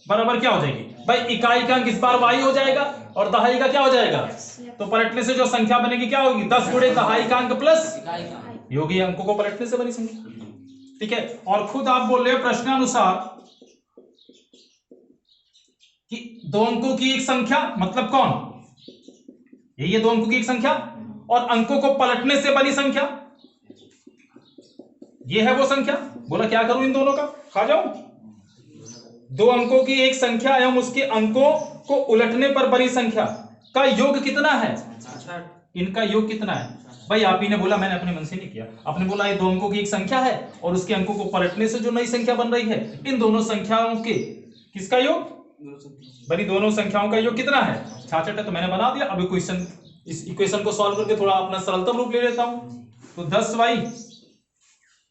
बराबर क्या हो जाएगी भाई। इकाई का अंक इस बार y हो जाएगा और दहाई का क्या हो जाएगा। तो पलटने से जो संख्या बनेगी क्या होगी 10 गुणे दहाई का अंक प्लस योगी अंकों को पलटने से बनी संख्या। ठीक है, और खुद आप बोल रहे हो प्रश्नानुसार कि 2 अंकों की एक संख्या मतलब कौन ये 2 अंकों की एक संख्या और अंकों को पलटने से बनी संख्या ये है वो संख्या। बोला क्या करूं इन दोनों का खा जाऊं। 2 अंकों की एक संख्या एवं उसके अंकों को उलटने पर बनी संख्या का योग कितना है। इनका योग कितना है भाई। आप ही ने बोला, मैंने अपने मन से नहीं किया। आपने बोला ये 2 अंकों की एक संख्या है और उसके अंकों को पलटने से जो नई संख्या बन रही है इन दोनों संख्याओं के किसका योग बनी दोनों संख्याओं का योग कितना है 66 है। तो मैंने बना दिया। अब क्वेश्चन इस इक्वेशन को सॉल्व करके थोड़ा अपना सरलतम रूप ले लेता हूं। तो 10y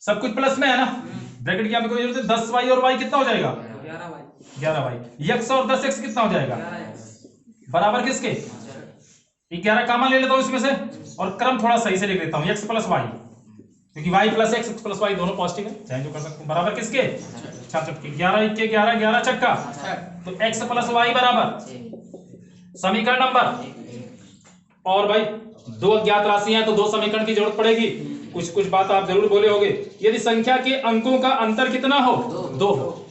सब कुछ प्लस में है ना, ब्रैकेट की आपको कोई जरूरत है। 10y और y कितना हो जाएगा 11y। x और 10x कितना हो जाएगा बराबर किसके 11 कामा ले लेता हूं इसमें से और क्रम थोड़ा सही से लिख लेता हूं x प्लस y क्योंकि y plus x plus y दोनों पॉजिटिव है चाहे जो कर सकते हैं। बराबर किसके 66 के 11 1 के 11 11 चक्का। तो x प्लस y बराबर समीकरण नंबर। और भाई 2 अज्ञात राशियां हैं तो 2 समीकरण की जरूरत पड़ेगी। कुछ बात आप जरूर बोले होगे। यदि संख्या के अंकों का अंतर कितना हो 2 हो।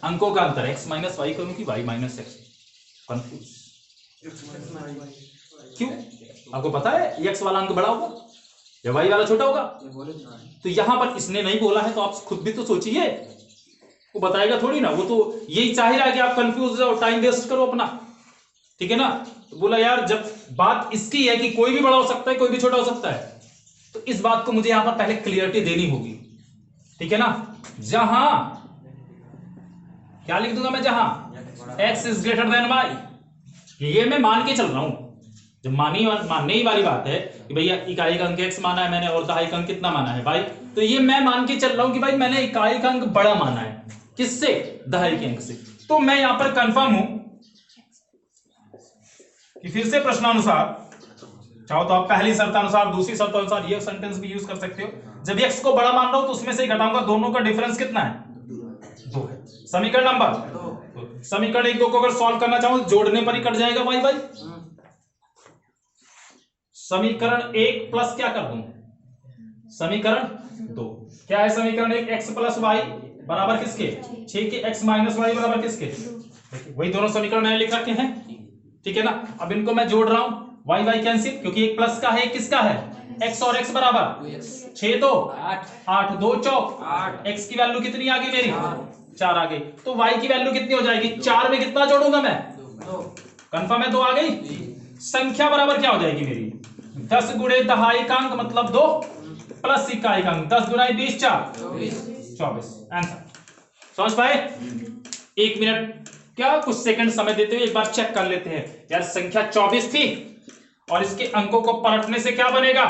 अंकों का अंतर x माइनस y करूं कि y माइनस x। कंफ्यूज क्यों आपको पता है x वाला अंक बड़ा होगा या y वाला छोटा होगा। तो यहां पर इसने नहीं बोला है तो आप खुद भी तो सोचिए। वो बताएगा थोड़ी ना, वो तो यही चाह रहा है कि आप कंफ्यूज और टाइम वेस्ट करो अपना। ठीक है ना, तो बोला यार जब बात इसकी है कि कोई भी बड़ा हो सकता है कोई भी छोटा हो सकता है तो इस बात को मुझे यहां पर पहले क्लियरिटी देनी होगी। ठीक है ना, जहां क्या लिख दूंगा मैं जहां x is greater than y ये मैं मान के चल रहा हूं। जब मानने ही वाली बात है कि भैया इकाई का अंक x माना है मैंने और दहाई का अंक कितना माना है भाई, तो ये मैं मान के चल रहा हूं कि भाई मैंने इकाई का अंक बड़ा माना है किससे दहाई के अंक से। तो मैं यहां पर कंफर्म हूं कि फिर से प्रश्नानुसार चाहो तो आप पहली शर्त अनुसार दूसरी शर्त अनुसार ये सेंटेंस भी यूज कर सकते हो। जब x को बड़ा मान रहा हूं तो उसमें से घटाऊंगा दोनों का डिफरेंस कितना है समीकरण नंबर 2 समीकरण 1 2 को अगर सॉल्व करना चाहो तो जोड़ने पर ही कट जाएगा भाई भाई। समीकरण 1 प्लस क्या कर दूं, समीकरण 2। क्या है समीकरण 1? x प्लस वाई बराबर किसके? 6 के। x माइनस वाई बराबर किसके? वही दोनों समीकरण मैंने लिख रखे हैं, ठीक है ना। अब इनको मैं जोड़ रहा हूं, वाई वाई कैंसिल, क्योंकि एक प्लस का है एक किसका है, x और x बराबर 6 2 8 2 चौक 8। x की वैल्यू कितनी आ गई मेरी? 4 आ गई। तो y की वैल्यू कितनी हो जाएगी? 4 में कितना जोड़ूंगा मैं? 2। कंफर्म है? 2 आ गई। संख्या बराबर क्या हो जाएगी मेरी? 10 गुणे दहाइकांक मतलब 2 प्लस इकाइकांक 10 गुना 20 4 24। आंसर समझ पाए? 1 मिनट क्या कुछ सेकंड समय देते हुए एक बार चेक कर लेते हैं यार। संख्या 24 थी और इसके अंकों को पलटने से क्या बनेगा?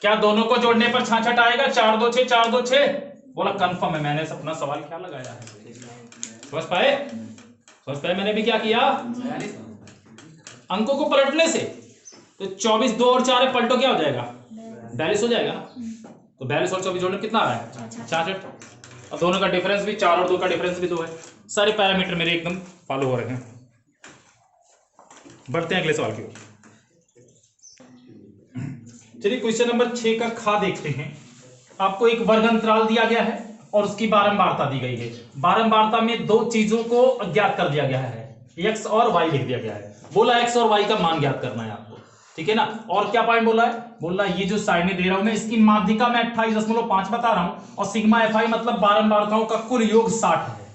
क्या दोनों को जोड़ने पर 66 आएगा? 4 2 6 4 2 6। बोला कंफर्म है। मैंने अपना सवाल क्या लगाया है, समझ पाए? समझ पाए मैंने भी क्या किया? अंकों को पलटने से तो 24 2 और 4 है, पलटो क्या हो जाएगा? 42 हो जाएगा ना। तो 42 और 24 जोड़ने कितना आ रहा है? 66। और दोनों का डिफरेंस भी 4 और 2 का डिफरेंस भी 2 है। सारे पैरामीटर मेरे एकदम फॉलो हो रहे हैं। बढ़ते हैं अगले सवाल की ओर। चलिए क्वेश्चन नंबर 6 का खा देखते हैं। आपको एक वर्ग अंतराल दिया गया है और उसकी बारंबारता दी गई है। बारंबारता में दो चीजों को अज्ञात कर दिया गया है, x और y लिख दिया गया है। बोला x और y का मान ज्ञात करना है आपको, ठीक है ना। और क्या पॉइंट बोला है? बोला ये जो साइड में दे रहा हूं मैं, इसकी माध्यिका मैं 28.5 बता रहा हूं और सिग्मा fi मतलब बारंबारताओं का कुल योग 60 है,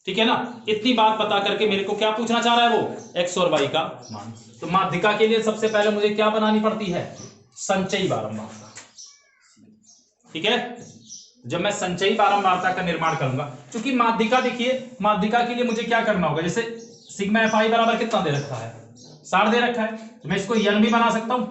ठीक है ना। इतनी बात बता करके मेरे को क्या पूछना चाह रहा है वो? x और y का मान। तो माध्यिका के लिए सबसे पहले मुझे क्या बनानी पड़ती है? संचयी बारंबारता, ठीक है। जब मैं संचयी बारंबारता का निर्माण करूंगा, क्योंकि माध्यिका देखिए, माध्यिका के लिए मुझे क्या करना होगा? जैसे सिग्मा fi बराबर कितना दे रखा है? 60 दे रखा है, तो मैं इसको n भी बना सकता हूं।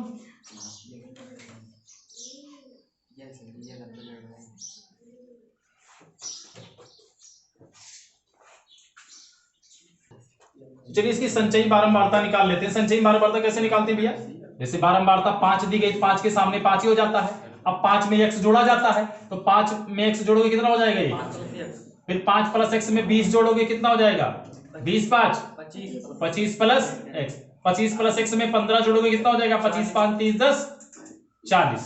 चलिए इसकी संचयी बारंबारता निकाल लेते हैं। संचयी बारंबारता कैसे निकालते हैं भैया? जैसे बारंबारता 5 दी गई, 5 के सामने 5 ही हो जाता है। अब 5 में x जोड़ा जाता है, तो 5 में x जोड़ोगे कितना हो जाएगा ये? फिर 5 प्लस x में 20 जोड़ोगे कितना हो जाएगा? 20 5 25 प्लस x, 25 प्लस x में 15 जोड़ोगे कितना हो जाएगा? 25 5 30 10 40।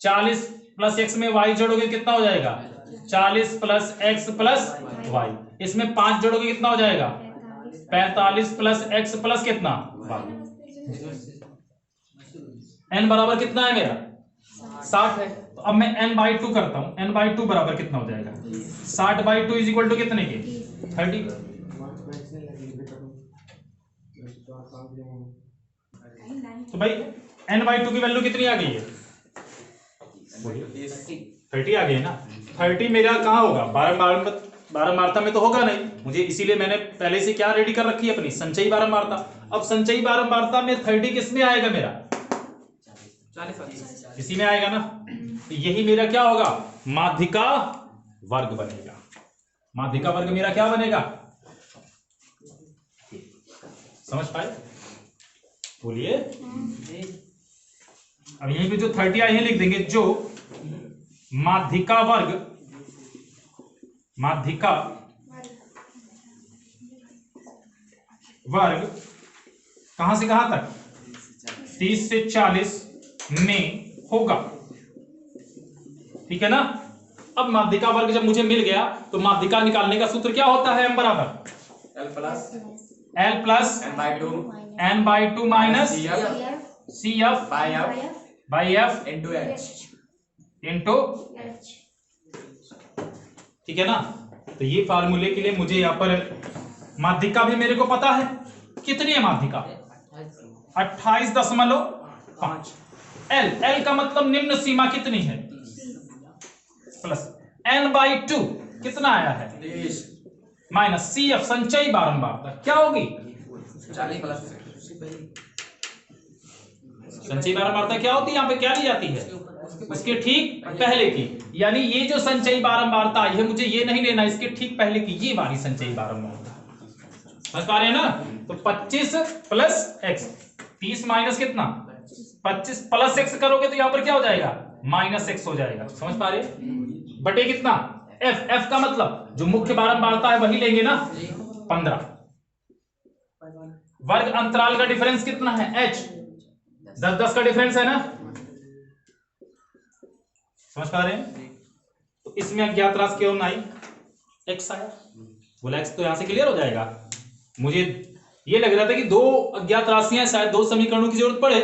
40 प्लस x में y जोड़ोगे कितना हो जाएगा? 40 प्लस x प्लस y। इसमें 5 जोड़ोगे कितना हो जाएगा? 45 प्लस x प्लस कितना? n बराबर कितना है मेरा? 60 है। तो अब मैं n/2 करता हूं। n/2 बराबर कितना हो जाएगा? 60/2 इज इक्वल टू कितने के? 30। तो भाई n/2 की वैल्यू कितनी आ गई है? 30 आ गई है ना। 30 मेरा कहां होगा? बारंबारता में तो होगा नहीं मुझे, इसीलिए मैंने पहले से क्या रेडी कर रखी है? अपनी संचयी बारंबारता। अब संचयी बारंबारता में 30 किस में आएगा मेरा? 40 इसी में आएगा ना। तो यही मेरा क्या होगा? माध्यिका वर्ग बनेगा। माध्यिका वर्ग मेरा क्या बनेगा? समझ पाए? बोलिए। अब यहीं पे जो 30 आई है लिख देंगे, जो माध्यिका वर्ग, माध्यिका वर्ग कहां से कहां तक? 30 से 40 में होगा, ठीक है ना। अब माध्यिका वर्ग जब मुझे मिल गया तो माध्यिका निकालने का सूत्र क्या होता है? m बराबर L plus n/2 minus CF by F into H। Into, ठीक है ना। तो ये फार्मूले के लिए मुझे यहां पर माध्यिका भी मेरे को पता है। कितनी है माध्यिका? 28.5। L का मतलब निम्न सीमा कितनी है? प्लस n/2 कितना आया है? 30 माइनस CF संचयी बारंबारता क्या होगी? 40 प्लस संचयी बारंबारता क्या होती है? यहाँ पे क्या ली जाती है? उसके ठीक पहले की। यानी ये जो संचयी बारंबारता आई है, मुझे ये नहीं लेना, इसके ठीक पहले की ये वाली संचयी बारंबारता। समझ पा रहे हैं ना। तो 25 प्लस x, 30 माइनस कितना? 25 प्लस x करोगे तो यहां पर क्या हो जाएगा? माइनस x हो जाएगा। समझ पा रहे? बटे कितना? एफ का मतलब जो मुख्य बारंबारता है वही लेंगे ना, 15। वर्ग अंतराल का डिफरेंस कितना है, h, 10 का डिफरेंस है ना, समझ पा रहे हैं। तो इसमें अज्ञात राशि केवल आई x आया, बोला x तो यहां से क्लियर हो जाएगा। मुझे ये लग रहा था कि दो अज्ञात राशियां, शायद दो समीकरणों की जरूरत पड़े,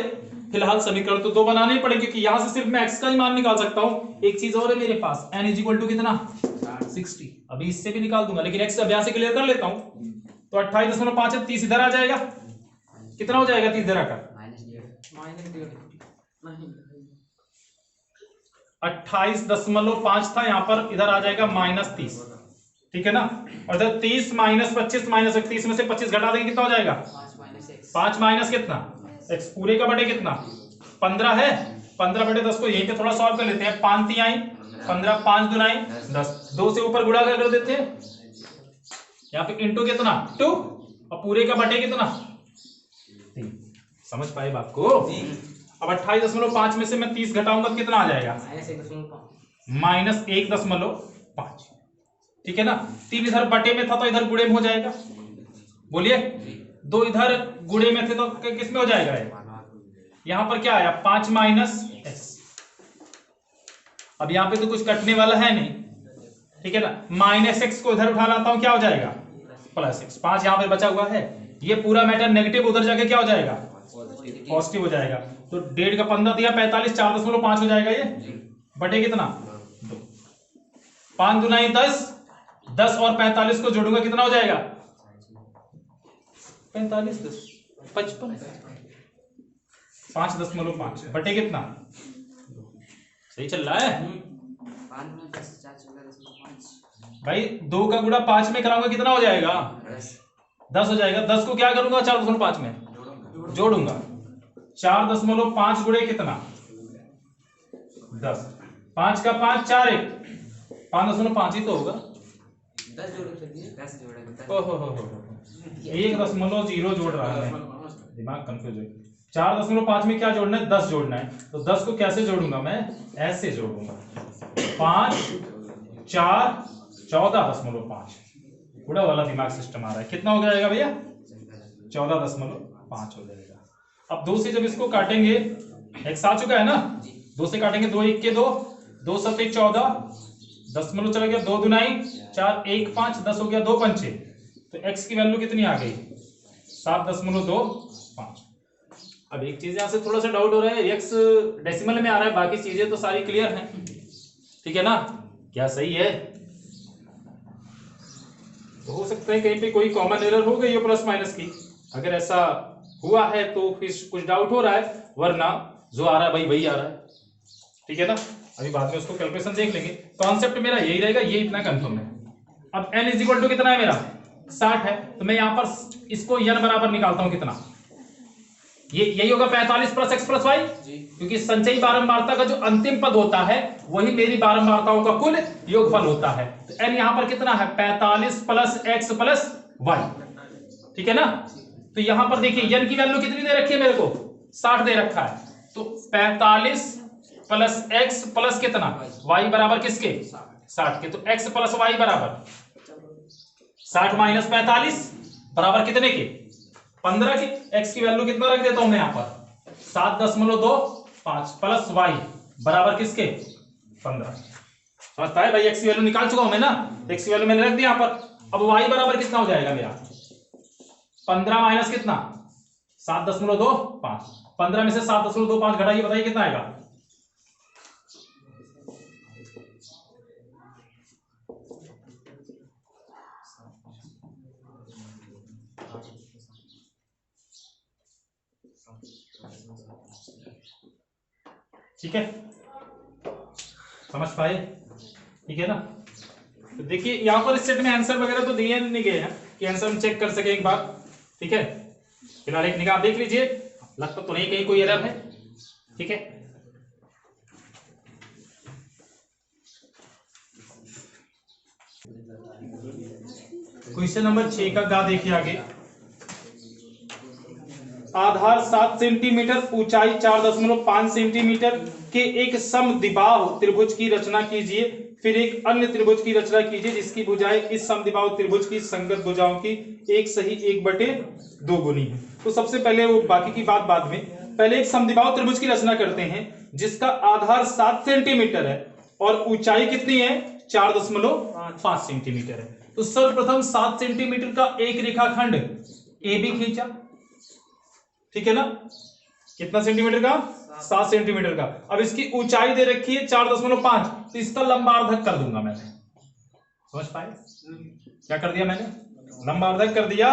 फिलहाल समीकरण तो दो बनाने ही पड़े, क्योंकि यहां से सिर्फ मैं x का ही मान निकाल सकता हूं। एक चीज और है मेरे पास, n = कितना 60, अभी इससे भी निकाल दूंगा, लेकिन x अभ्यास से क्लियर कर लेता हूं। तो 28.5 है, 30 इधर आ जाएगा, कितना हो जाएगा 30 इधर आकर, 28.5 था यहाँ पर, इधर आ जाएगा -30, ठीक है ना। और इधर 30 -25 -31 में से 25 घटा देंगे, कितना हो जाएगा 5 माइनस कितना x, पूरे का बटे कितना 15 है, 15/10 को यहीं पे थोड़ा सॉल्व कर लेते हैं। 5 3 आई 15, 5 2 9 10, 2 से ऊपर गुणा कर देते हैं, यहाँ पे इंटू कितना 2, और पूरे का बटे कितना 3। समझ पाए बात को। अब 28.5 में से मैं 30 घटाऊंगा तो कितना आ जाएगा -1.5, ठीक है ना। 3 इधर बटे में था तो इधर गुणे में हो जाएगा, बोलिए 2 इधर गुणे में थे तो किस में हो जाएगा, यहां पर क्या आया 5 - x। अब यहां पे तो कुछ कटने वाला है नहीं, ठीक है ना। -x को इधर उठा लाता हूं, क्या हो जाएगा +x, 5 यहां पे बचा हुआ है, ये पूरा मैटर नेगेटिव उधर जाके क्या हो जाएगा पॉजिटिव हो जाएगा। तो 1.5 का 15 दिया 45, 4.5 हो जाएगा ये, बटे कितना 2, 5 2 9 10, 10 और 45 को जोड़ूंगा कितना हो जाएगा 45 10 55, 5.5 बटे कितना, सही चल रहा है भाई। 2 का गुणा 5 में कराऊंगा कितना हो जाएगा 10 हो जाएगा। 10 को क्या करूंगा 4.5 में जोड़ूंगा, 4.5 गुणे कितना 10, 5 का 5 4 1 5.5 ही तो होगा, 1.0 जोड़ रहा है, दिमाग कंफ्यूज है। 4.5 में क्या जोड़ना है 10 जोड़ना है, तो 10 को कैसे जोड़ूंगा मैं, ऐसे जोड़ूंगा 5 4 14.5, पूरा वाला दिमाग सिस्टम आ रहा है। कितना हो जाएगा भैया 14.5 हो जाएगा। अब 2 से जब इसको काटेंगे, x आ चुका है ना, 2 से काटेंगे 2 1 के 2, 2 7 14, दशमलव चला गया, 2 2 4 1 5, 10 हो गया 2 5 6, तो x की वैल्यू कितनी आ गई 7.25। अब एक चीज यहां से थोड़ा सा डाउट हो रहा है, x डेसिमल में आ रहा है, बाकी चीजें तो सारी क्लियर हैं, ठीक है ना, क्या सही है। तो हो सकता है कहीं पे कोई कॉमन एरर हो गई हो प्लस माइनस की, अगर ऐसा हुआ है तो फिर कुछ डाउट हो रहा है, वरना जो आ रहा है भाई वही आ रहा है, ठीक है ना। अभी बाद में उसको कैलकुलेशन देख लेंगे, कॉन्सेप्ट मेरा यही रहेगा, ये इतना कंफर्म है। अब n = कितना है मेरा 60 है, तो मैं यहां पर इसको n बराबर निकालता हूं कितना, ये यही होगा 45 + x + y, क्योंकि संचयी बारंबारता का जो अंतिम पद होता है वही मेरी बारंबारताओं का कुल योगफल होता है। तो n यहां पर कितना है 45 + x + y, ठीक है ना। तो यहां पर देखिए n की वैल्यू कितनी दे रखी है मेरे को 60 दे रखा है, तो 45 + x + कितना y बराबर किसके 60 के, तो x + y बराबर 60 - 45 बराबर कितने के 15 के। x की वैल्यू कितना रख देता हूं मैं यहां पर 7.25 प्लस y बराबर किसके 15। समझता है भाई, x की वैल्यू निकाल चुका हूं मैं ना, x की वैल्यू मैंने रख दी यहां पर। अब y बराबर कितना हो जाएगा मेरा 15 माइनस कितना 7.25, 15 में से 7.25 घटाइए, बताइए कितना आएगा ठीक है, समझ पाए, ठीक है ना। तो देखिए यहां पर इस सेट में आंसर वगैरह तो दिए नहीं गए हैं कि आंसर हम चेक कर सके एक बार, ठीक है। फिलहाल एक निगाह देख लीजिए, लगता तो नहीं कहीं कोई एरर है, ठीक है। क्वेश्चन नंबर 6 का गा देखिए आगे। आधार 7 सेंटीमीटर, ऊंचाई 4.5 सेंटीमीटर के एक समद्विबाहु त्रिभुज की रचना कीजिए। फिर एक अन्य त्रिभुज की रचना कीजिए जिसकी भुजाएं इस समद्विबाहु त्रिभुज की संगत भुजाओं की 1/2 गुनी है। तो सबसे पहले वो बाकी की बात बाद में, पहले एक समद्विबाहु त्रिभुज की रचना करते हैं जिसका आधार 7 सेंटीमीटर है और ऊंचाई कितनी है 4.5 सेंटीमीटर है। तो सर्वप्रथम 7 सेंटीमीटर का एक रेखाखंड ए बी खींचा, ठीक है ना, कितना सेंटीमीटर का 7 सेंटीमीटर का। अब इसकी ऊंचाई दे रखी है 4.5, तो इसका लंबार्धक कर दूंगा मैंने, समझ पाए क्या कर दिया मैंने, लंबार्धक कर दिया।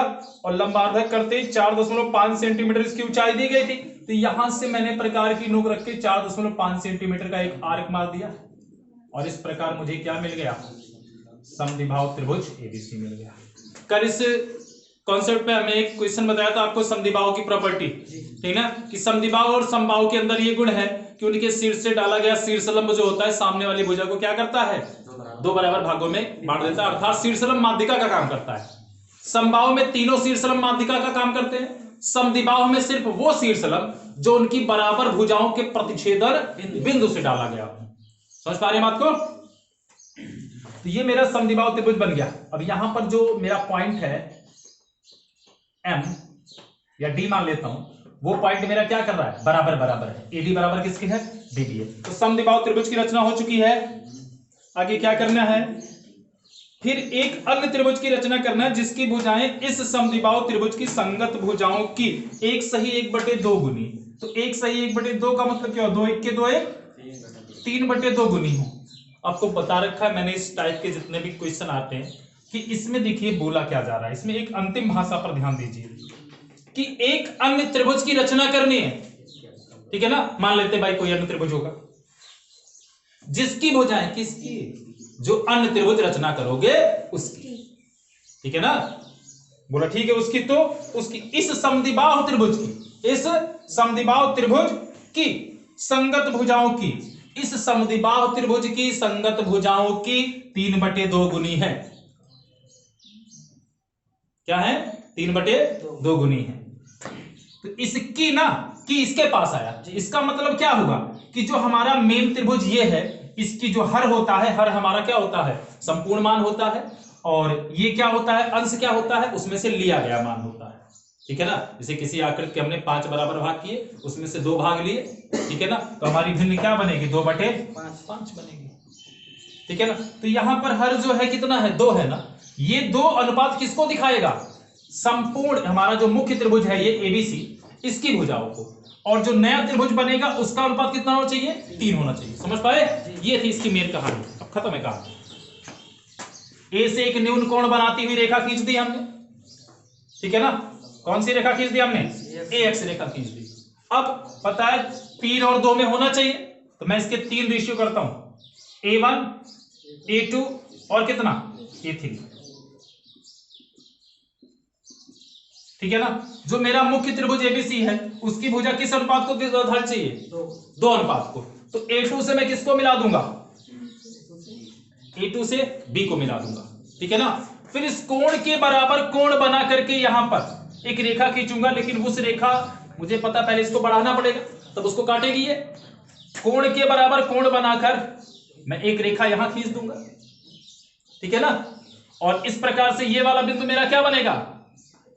और लंबार्धक करते 4.5 सेंटीमीटर इसकी ऊंचाई दी गई थी, तो यहां से मैंने प्रकार की नोक रख के 4.5 सेंटीमीटर का एक आर्क मार दिया और इस प्रकार मुझे क्या मिल गया, समद्विबाहु त्रिभुज एबीसी मिल गया। कल इस कॉन्सेप्ट पे हमें एक क्वेश्चन बताया था आपको समद्विबाहु की प्रॉपर्टी, ठीक ना, कि समद्विबाहु और समबाहु के अंदर ये गुण है कि उनके शीर्ष से डाला गया शीर्षलंब जो होता है सामने वाली भुजा को क्या करता है, 2 बराबर भागों में बांट देता है, अर्थात शीर्षलंब माध्यिका का काम करता है। समबाहु में तीनों शीर्षलंब माध्यिका का काम करते हैं, समद्विबाहु में सिर्फ वो शीर्षलंब जो उनकी बराबर भुजाओं के प्रतिच्छेदन बिंदु से डाला गया। समझ पा रहे हैं बात को? तो ये मेरा समद्विबाहु त्रिभुज बन गया। अब यहां पर जो मेरा पॉइंट है एम या डी मान लेता हूं, वो पॉइंट मेरा क्या कर रहा है, बराबर बराबर है, एडी बराबर किसकी है, डीबी है। तो समद्विबाहु त्रिभुज की रचना हो चुकी है। आगे क्या करना है, फिर एक अन्य त्रिभुज की रचना करना है जिसकी भुजाएं इस समद्विबाहु त्रिभुज की संगत भुजाओं की 1/2 गुनी। तो 1/2 का मतलब क्या हो, 2 1 के 2 1 3/2 गुनी हो। आपको बता रखा है मैंने इस टाइप के जितने भी क्वेश्चन आते हैं कि इसमें देखिए बोला क्या जा रहा है, इसमें एक अंतिम भाषा पर ध्यान दीजिए कि एक अन्य त्रिभुज की रचना करनी है, ठीक है ना। मान लेते भाई कोई अन्य त्रिभुज होगा जिसकी भुजाएं किसकी, जो अन्य त्रिभुज रचना करोगे उसकी, ठीक है ना, बोला ठीक है उसकी। तो उसकी इस समद्विबाहु त्रिभुज की, इस समद्विबाहु त्रिभुज की संगत भुजाओं की, इस समद्विबाहु त्रिभुज की संगत भुजाओं की 3/2 गुनी है। क्या है, 3/2 गुनी है। तो इसकी ना कि इसके पास आया, इसका मतलब क्या हुआ कि जो हमारा मेन त्रिभुज ये है, इसकी जो हर होता है, हर हमारा क्या होता है, संपूर्ण मान होता है, और ये क्या होता है, अंश क्या होता है, उसमें से लिया गया मान होता है, ठीक है ना। जैसे किसी आकृति के हमने 5 बराबर भाग किए, उसमें से 2 भाग लिए, ठीक है ना, तो हमारी भिन्न क्या बनेगी, 2/5 बनेगी, ठीक है ना। तो यहां पर हर जो है कितना है, 2 है ना। ये 2 अनुपात किसको दिखाएगा, संपूर्ण हमारा जो मुख्य त्रिभुज है ये एबीसी, इसकी भुजाओं को, और जो नया त्रिभुज बनेगा उसका अनुपात कितना होना चाहिए, 3 होना चाहिए। समझ पाए, ये थी इसकी मेन कहानी। अब खत्म है कहानी। ए से एक न्यून कोण बनाती हुई रेखा खींच दी हमने, ठीक है ना। कौन सी रेखा खींच दी हमने, ए एक्स रेखा खींच दी। अब पता है 3 और 2 में होना चाहिए, तो मैं इसके 3 रेशियो करता हूं, A1 A2 और कितना, A3, ठीक है ना। जो मेरा मुख्य त्रिभुज एबीसी है उसकी भुजा किस अनुपात को आधार चाहिए, 2 अनुपात को। तो A2 से मैं किसको मिला दूंगा, A2 से B को मिला दूंगा, ठीक है ना। फिर इस कोण के बराबर कोण बना करके यहां पर एक रेखा खींचूंगा, लेकिन उस रेखा मुझे पता पहले इसको बढ़ाना पड़ेगा तब उसको काटेगी ये। कोण के बराबर कोण बनाकर मैं एक रेखा यहां खींच दूंगा, ठीक है ना। और इस प्रकार से ये वाला बिंदु मेरा क्या बनेगा,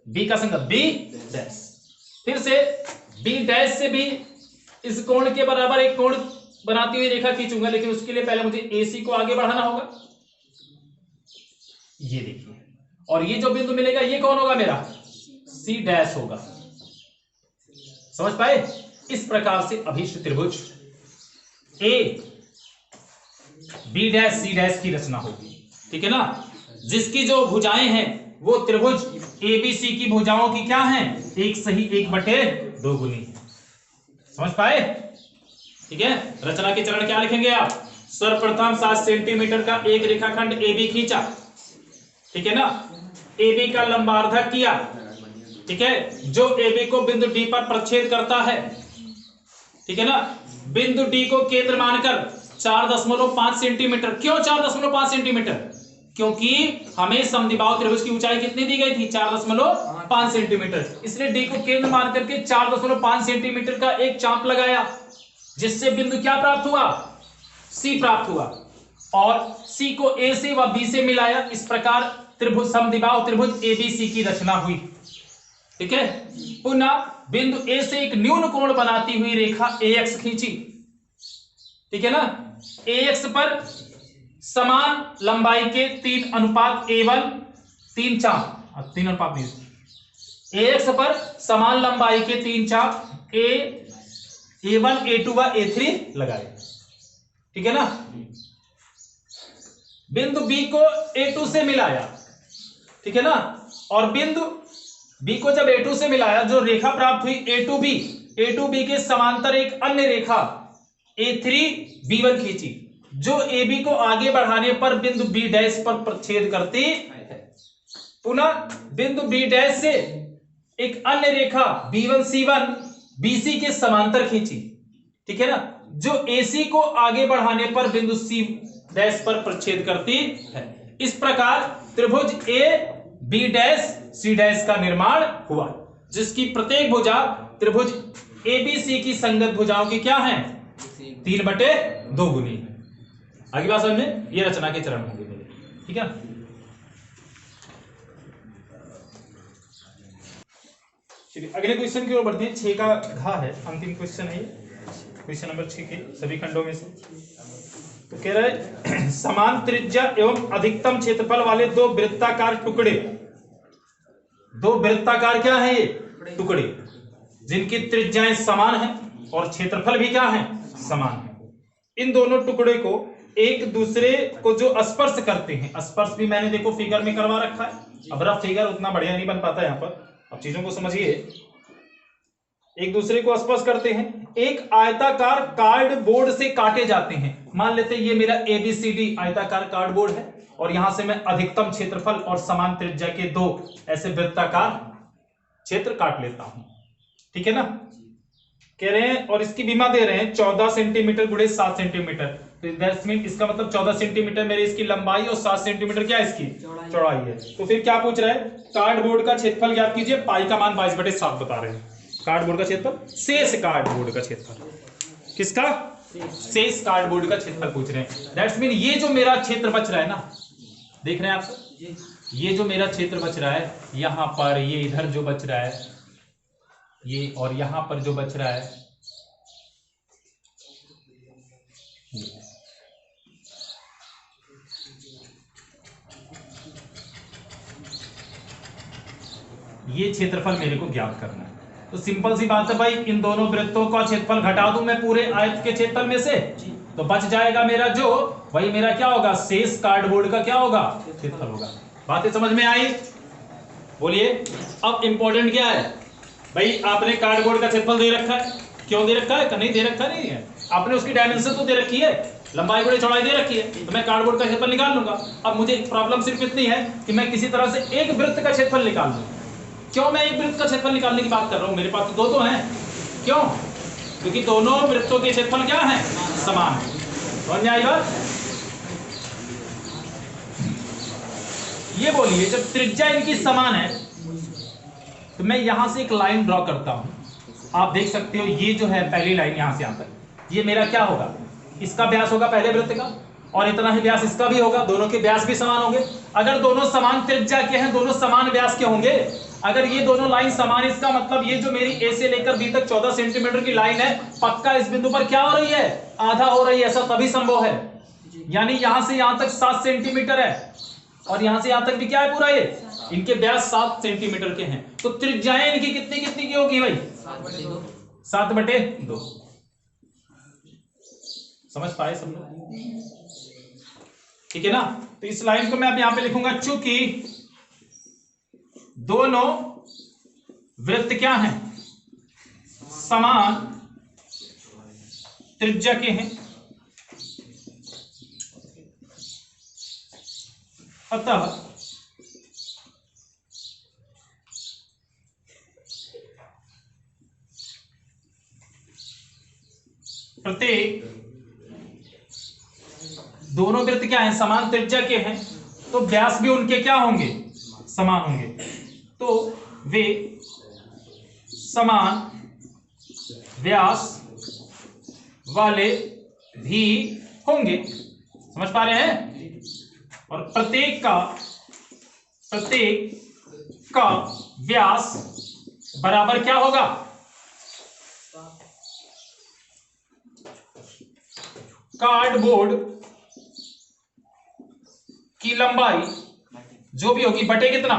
बी का संगत बी डैश। फिर से बी डैश से भी इस कोण के बराबर एक कोण बनाती हुई रेखा खींचूंगा, लेकिन उसके लिए पहले मुझे एसी को आगे बढ़ाना होगा, ये देखिए। और ये जो बिंदु मिलेगा ये कौन होगा, मेरा सी डैश होगा। समझ पाए, इस प्रकार से अभीष्ट त्रिभुज A B dash C dash की रचना होगी, ठीक है ना। जिसकी जो भुजाएं हैं वो त्रिभुज एबीसी की भुजाओं की क्या हैं, 1/2 गुनी है। समझ पाए, ठीक है। रचना के चरण क्या लिखेंगे आप, सर्वप्रथम 7 सेंटीमीटर का एक रेखाखंड AB खींचा, ठीक है ना। AB का लंबार्धक किया, ठीक है, जो AB को बिंदु D पर प्रच्छेद करता है, ठीक है ना। बिंदु D को केंद्र मानकर 4.5 सेंटीमीटर, क्यों 4.5 सेंटीमीटर, क्योंकि हमें समद्विबाहु त्रिभुज की ऊंचाई कितनी दी गई थी, 4.5 सेंटीमीटर। इसलिए D को केंद्र मान करके 4.5 सेंटीमीटर का एक चाप लगाया, जिससे बिंदु क्या प्राप्त हुआ, C प्राप्त हुआ। और सी को ए से व बी से मिलाया। इस प्रकार त्रिभुज समद्विबाहु त्रिभुज एबीसी की रचना हुई। ठीक है, पुनः बिंदु ए से एक न्यून कोण बनाती हुई रेखा AX खींची। ठीक है ना, AX पर समान लंबाई के 3:A1 3 4 3 अनुपात नहीं, AX पर समान लंबाई के 3 4 A1 A2 व A3 लगाए। ठीक है ना, बिंदु B को A2 से मिलाया। ठीक है ना, और बिंदु B को जब A2 से मिलाया, जो रेखा प्राप्त हुई A2B के समांतर एक अन्य रेखा A3B1 खींची, जो AB को आगे बढ़ाने पर बिंदु B डैश पर प्रच्छेद करती है। पुनः बिंदु B डैश से एक अन्य रेखा B1C1 BC के समांतर खींची। ठीक है ना, जो AC को आगे बढ़ाने पर बिंदु C डैश पर प्रच्छेद करती है। इस प्रकार त्रिभुज A B dash C dash का निर्माण हुआ, जिसकी प्रत्येक भुजा त्रिभुज ABC की संगत भुजाओं की क्या है, 3/2 गुनी है। आगे बात समझ में, ये रचना के चरण होंगे मेरे। ठीक है, चलिए अगले क्वेश्चन की ओर बढ़ते हैं। 6 का घा है, अंतिम क्वेश्चन है, क्वेश्चन नंबर 6 के सभी खंडों में से। तो कह रहा है समान त्रिज्या एवं अधिकतम क्षेत्रफल वाले दो वृत्ताकार टुकड़े, दो वृत्ताकार क्या है ये टुकड़े, जिनकी त्रिज्याएं समान हैं और क्षेत्रफल भी क्या है, समान है। इन दोनों टुकड़े को एक दूसरे को जो स्पर्श करते हैं, स्पर्श भी मैंने देखो फिगर में करवा रखा है। अब रफ फिगर उतना बढ़िया नहीं बन पाता यहाँ पर, अब चीजों को समझिए। एक दूसरे को स्पर्श करते हैं, एक आयताकार कार्डबोर्ड से काटे जाते हैं। मान लेते हैं ये मेरा ABCD आयताकार कार्डबोर्ड है, और यहां से मैं अधिकतम क्षेत्रफल और समान त्रिज्या के दो ऐसे वृत्ताकार क्षेत्र काट लेता हूं। ठीक है ना, कह रहे हैं और इसकी बीमा दे रहे हैं 14 सेंटीमीटर गुणे 7 सेंटीमीटर। तो दैट्स मीन इसका मतलब 14 सेंटीमीटर मेरी इसकी लंबाई और 7 सेंटीमीटर क्या इसकी चौड़ाई है। तो फिर क्या पूछ रहा है, कार्डबोर्ड का क्षेत्रफल ज्ञात कीजिए। पाई का मान 22/7 बता रहे हैं। कार्डबोर्ड का क्षेत्रफल, शेष कार्डबोर्ड का क्षेत्रफल, किसका, शेष कार्डबोर्ड का क्षेत्रफल पूछ रहे हैं। दैट्स मीन ये जो मेरा क्षेत्र बच रहा है ना, देख रहे हैं आप सब, ये जो मेरा क्षेत्र बच रहा है, यहां पर ये इधर जो बच रहा है ये, और यहां पर जो बच रहा है ये क्षेत्रफल मेरे को ज्ञात करना है। तो सिंपल सी बात है भाई, इन दोनों वृत्तों का क्षेत्रफल घटा दूं मैं पूरे आयत के क्षेत्रफल में से, तो बच जाएगा मेरा जो, वही मेरा क्या होगा, शेष कार्डबोर्ड का क्या होगा, क्षेत्रफल होगा। बातें समझ में आई, बोलिए। अब इंपॉर्टेंट क्या है भाई, आपने कार्डबोर्ड का क्षेत्रफल दे रखा है, क्यों दे रखा है, नहीं दे रखा नहीं है, आपने उसकी डायमेंशन तो दे रखी है, लंबाई गुणे चौड़ाई दे रखी है, तो मैं कार्डबोर्ड का क्षेत्रफल निकाल लूंगा। अब मुझे प्रॉब्लम सिर्फ इतनी है कि मैं किसी तरह से एक वृत्त का क्षेत्रफल निकाल लूं। क्यों मैं एक वृत्त का क्षेत्रफल निकालने की बात कर रहा हूं, मेरे पास तो दो हैं। क्यों, क्योंकि दोनों वृत्तों के क्षेत्रफल क्या है, समान है। समझ में आई बात, ये बोलिए जब त्रिज्या इनकी समान है तो मैं यहां से एक लाइन ड्रॉ करता हूं। आप देख सकते हो ये जो है पहली लाइन यहां से यहां तक, ये मेरा क्या होगा, इसका व्यास होगा पहले वृत्त का, और इतना ही व्यास इसका भी होगा, दोनों के व्यास भी समान होंगे। अगर दोनों समान त्रिज्या के हैं, दोनों समान व्यास के होंगे। अगर ये दोनों लाइन समान, इसका मतलब ये जो मेरी A से लेकर B तक 14 सेंटीमीटर की लाइन है, पक्का इस बिंदु पर क्या हो रही है, आधा हो रही है। ऐसा तभी संभव है, यानी यहां से यहां तक 7 सेंटीमीटर है, और यहां से यहां तक भी क्या है पूरा, ये इनके व्यास 7 सेंटीमीटर के हैं। तो त्रिज्याएं इनकी कितनी कितनी की होगी भाई, 7/2। समझ पाए सब लोग, ठीक है ना। तो इस लाइन को मैं अब यहां पे लिखूंगा, चूंकि दोनों वृत्त क्या हैं, समान त्रिज्या के हैं, अतः प्रत्येक, दोनों वृत्त क्या हैं, समान त्रिज्या के हैं, तो व्यास भी उनके क्या होंगे, समान होंगे। तो वे समान व्यास वाले भी होंगे। समझ पा रहे हैं? और प्रत्येक का व्यास बराबर क्या होगा? कार्डबोर्ड की लंबाई जो भी होगी बटे कितना?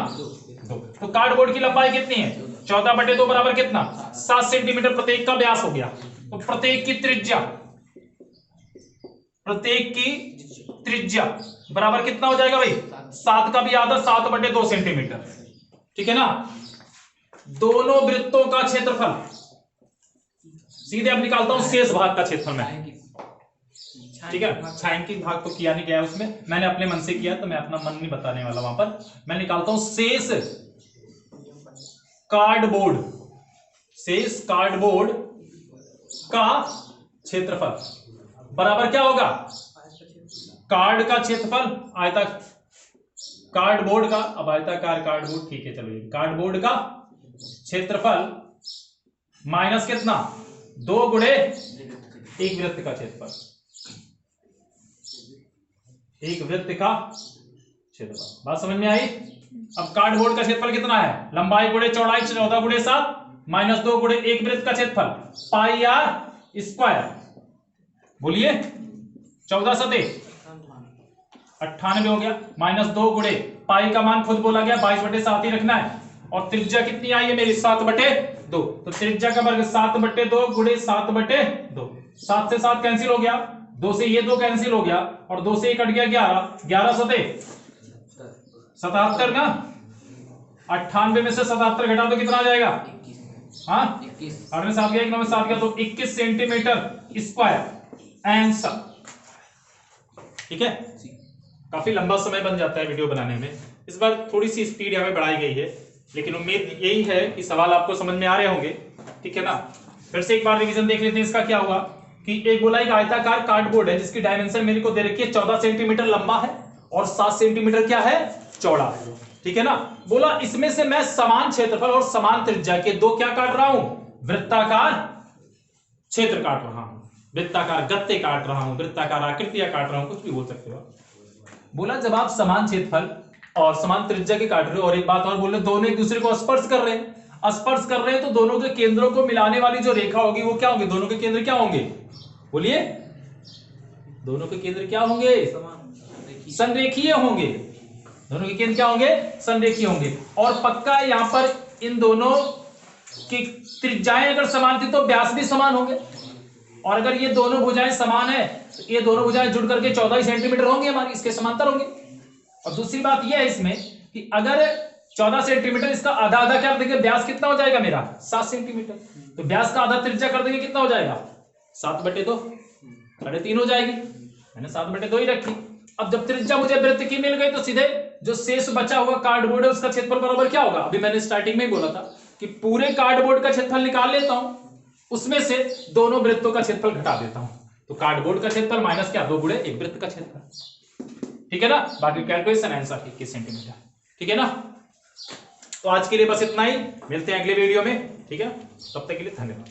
2। तो कार्डबोर्ड की लंबाई कितनी है? 14/2 बराबर कितना? 7 सेंटीमीटर प्रत्येक का व्यास हो गया। तो प्रत्येक की त्रिज्या बराबर कितना हो जाएगा भाई? 7 का भी आधा, 7/2 सेंटीमीटर। ठीक है ना? दोनों वृत्तों का क्षेत्रफल सीधे अब निकालता हूं शेष भाग का क्षेत्रफल में। ठीक है, छायांकित भाग तो किया नहीं गया उसमें, मैंने अपने मन से किया, तो मैं अपना मन नहीं बताने वाला वहां पर। मैं निकालता हूं शेष कार्डबोर्ड का क्षेत्रफल बराबर क्या होगा? कार्ड का क्षेत्रफल कार्डबोर्ड का, अब आयताकार कार्डबोर्ड, ठीक है चलो, ये कार्डबोर्ड का क्षेत्रफल माइनस कितना? 2 गुणे एक वृत्त का क्षेत्रफल, एक वृत्त का क्षेत्रफल। बात समझ में आई? अब कार्डबोर्ड का क्षेत्रफल कितना है? लंबाई गुणे चौड़ाई 14 गुणे 7 माइनस 2 गुणे एक वृत्त का क्षेत्रफल पाई आर स्क्वायर। बोलिए 14 सते 98 हो गया, माइनस 2 गुणे पाई का मान खुद बोला गया 22/7 ही रखना है। और त्रिज्या कितनी आई है मेरी? 7/2। तो त्रिज्या का वर्ग 7/2 गुणे 7/2। 7 से 7 कैंसिल हो गया, 2 से ये 2 कैंसिल हो गया, और 2 से 1 कट गया 11, 11 सते 77 ना। 98 में से 77 घटा तो कितना आ जाएगा? हाँ 8 में 7 गया, 1 9 में 7 गया, तो 21 सेंटीमीटर स्क्वायर आंसर। ठीक है, काफी लंबा समय बन जाता है वीडियो बनाने में। इस बार थोड़ी सी स्पीड हमें बढ़ाई गई है, लेकिन उम्मीद यही है कि सवाल आपको समझ में आ रहे होंगे। ठीक है ना? फिर से एक बार रिवीजन देख लेते हैं। इसका क्या हुआ कि एक बोला एक आयताकार कार्डबोर्ड है जिसकी डायमेंशन मेरे को दे रखी है 14 सेंटीमीटर लंबा है और 7 सेंटीमीटर क्या है? चौड़ा है। ठीक है ना? बोला इसमें से मैं समान क्षेत्रफल और समान त्रिज्या के 2 क्या काट रहा हूं? वृत्ताकार क्षेत्र काट रहा हूं, वृत्ताकार गत्ते काट रहा हूं, वृत्ताकार आकृतियां काट रहा हूं, कुछ भी बोल सकते हो। बोला जब आप समान क्षेत्रफल और समान त्रिज्या के काट रहे हो, और एक बात और बोल रहे, दोनों एक दूसरे को स्पर्श कर रहे हैं, तो दोनों के केंद्रों को मिलाने वाली जो रेखा होगी वो क्या होगी? दोनों के केंद्र क्या होंगे? बोलिए, दोनों के केंद्र क्या होंगे? संरेखीय होंगे। दोनों के केंद्र क्या होंगे? संरेखीय होंगे। और पक्का यहां पर इन दोनों की त्रिज्याएं अगर समान थी तो व्यास भी समान होंगे, और अगर ये दोनों भुजाएं समान है तो ये दोनों भुजाएं जुड़ करके 14 सेंटीमीटर होंगी हमारी, इसके समांतर होंगे। और दूसरी बात यह है इसमें कि अगर 14 सेंटीमीटर, इसका आधा आधा क्या देंगे? व्यास कितना हो जाएगा मेरा? 7 सेंटीमीटर। तो व्यास का आधा त्रिज्या कर देंगे, कितना हो जाएगा? 7/2, 3.5 हो जाएगी। मैंने 7/2 ही रखी। अब जब त्रिज्या मुझे वृत्त की मिल गई तो सीधे जो शेष बचा हुआ कार्डबोर्ड है उसका क्षेत्रफल बराबर क्या होगा? अभी मैंने स्टार्टिंग में ही बोला था कि पूरे कार्डबोर्ड का क्षेत्रफल निकाल लेता हूं, उसमें से दोनों वृत्तों का क्षेत्रफल घटा देता हूं, तो कार्डबोर्ड का क्षेत्रफल माइनस क्या? 2 गुणे एक वृत्त का क्षेत्रफल। ठीक है ना? बाकी कैलकुलेशन आंसर 21 सेंटीमीटर। ठीक है ना? तो आज के लिए बस इतना ही, मिलते हैं अगले वीडियो में। ठीक है, तब तक के लिए धन्यवाद।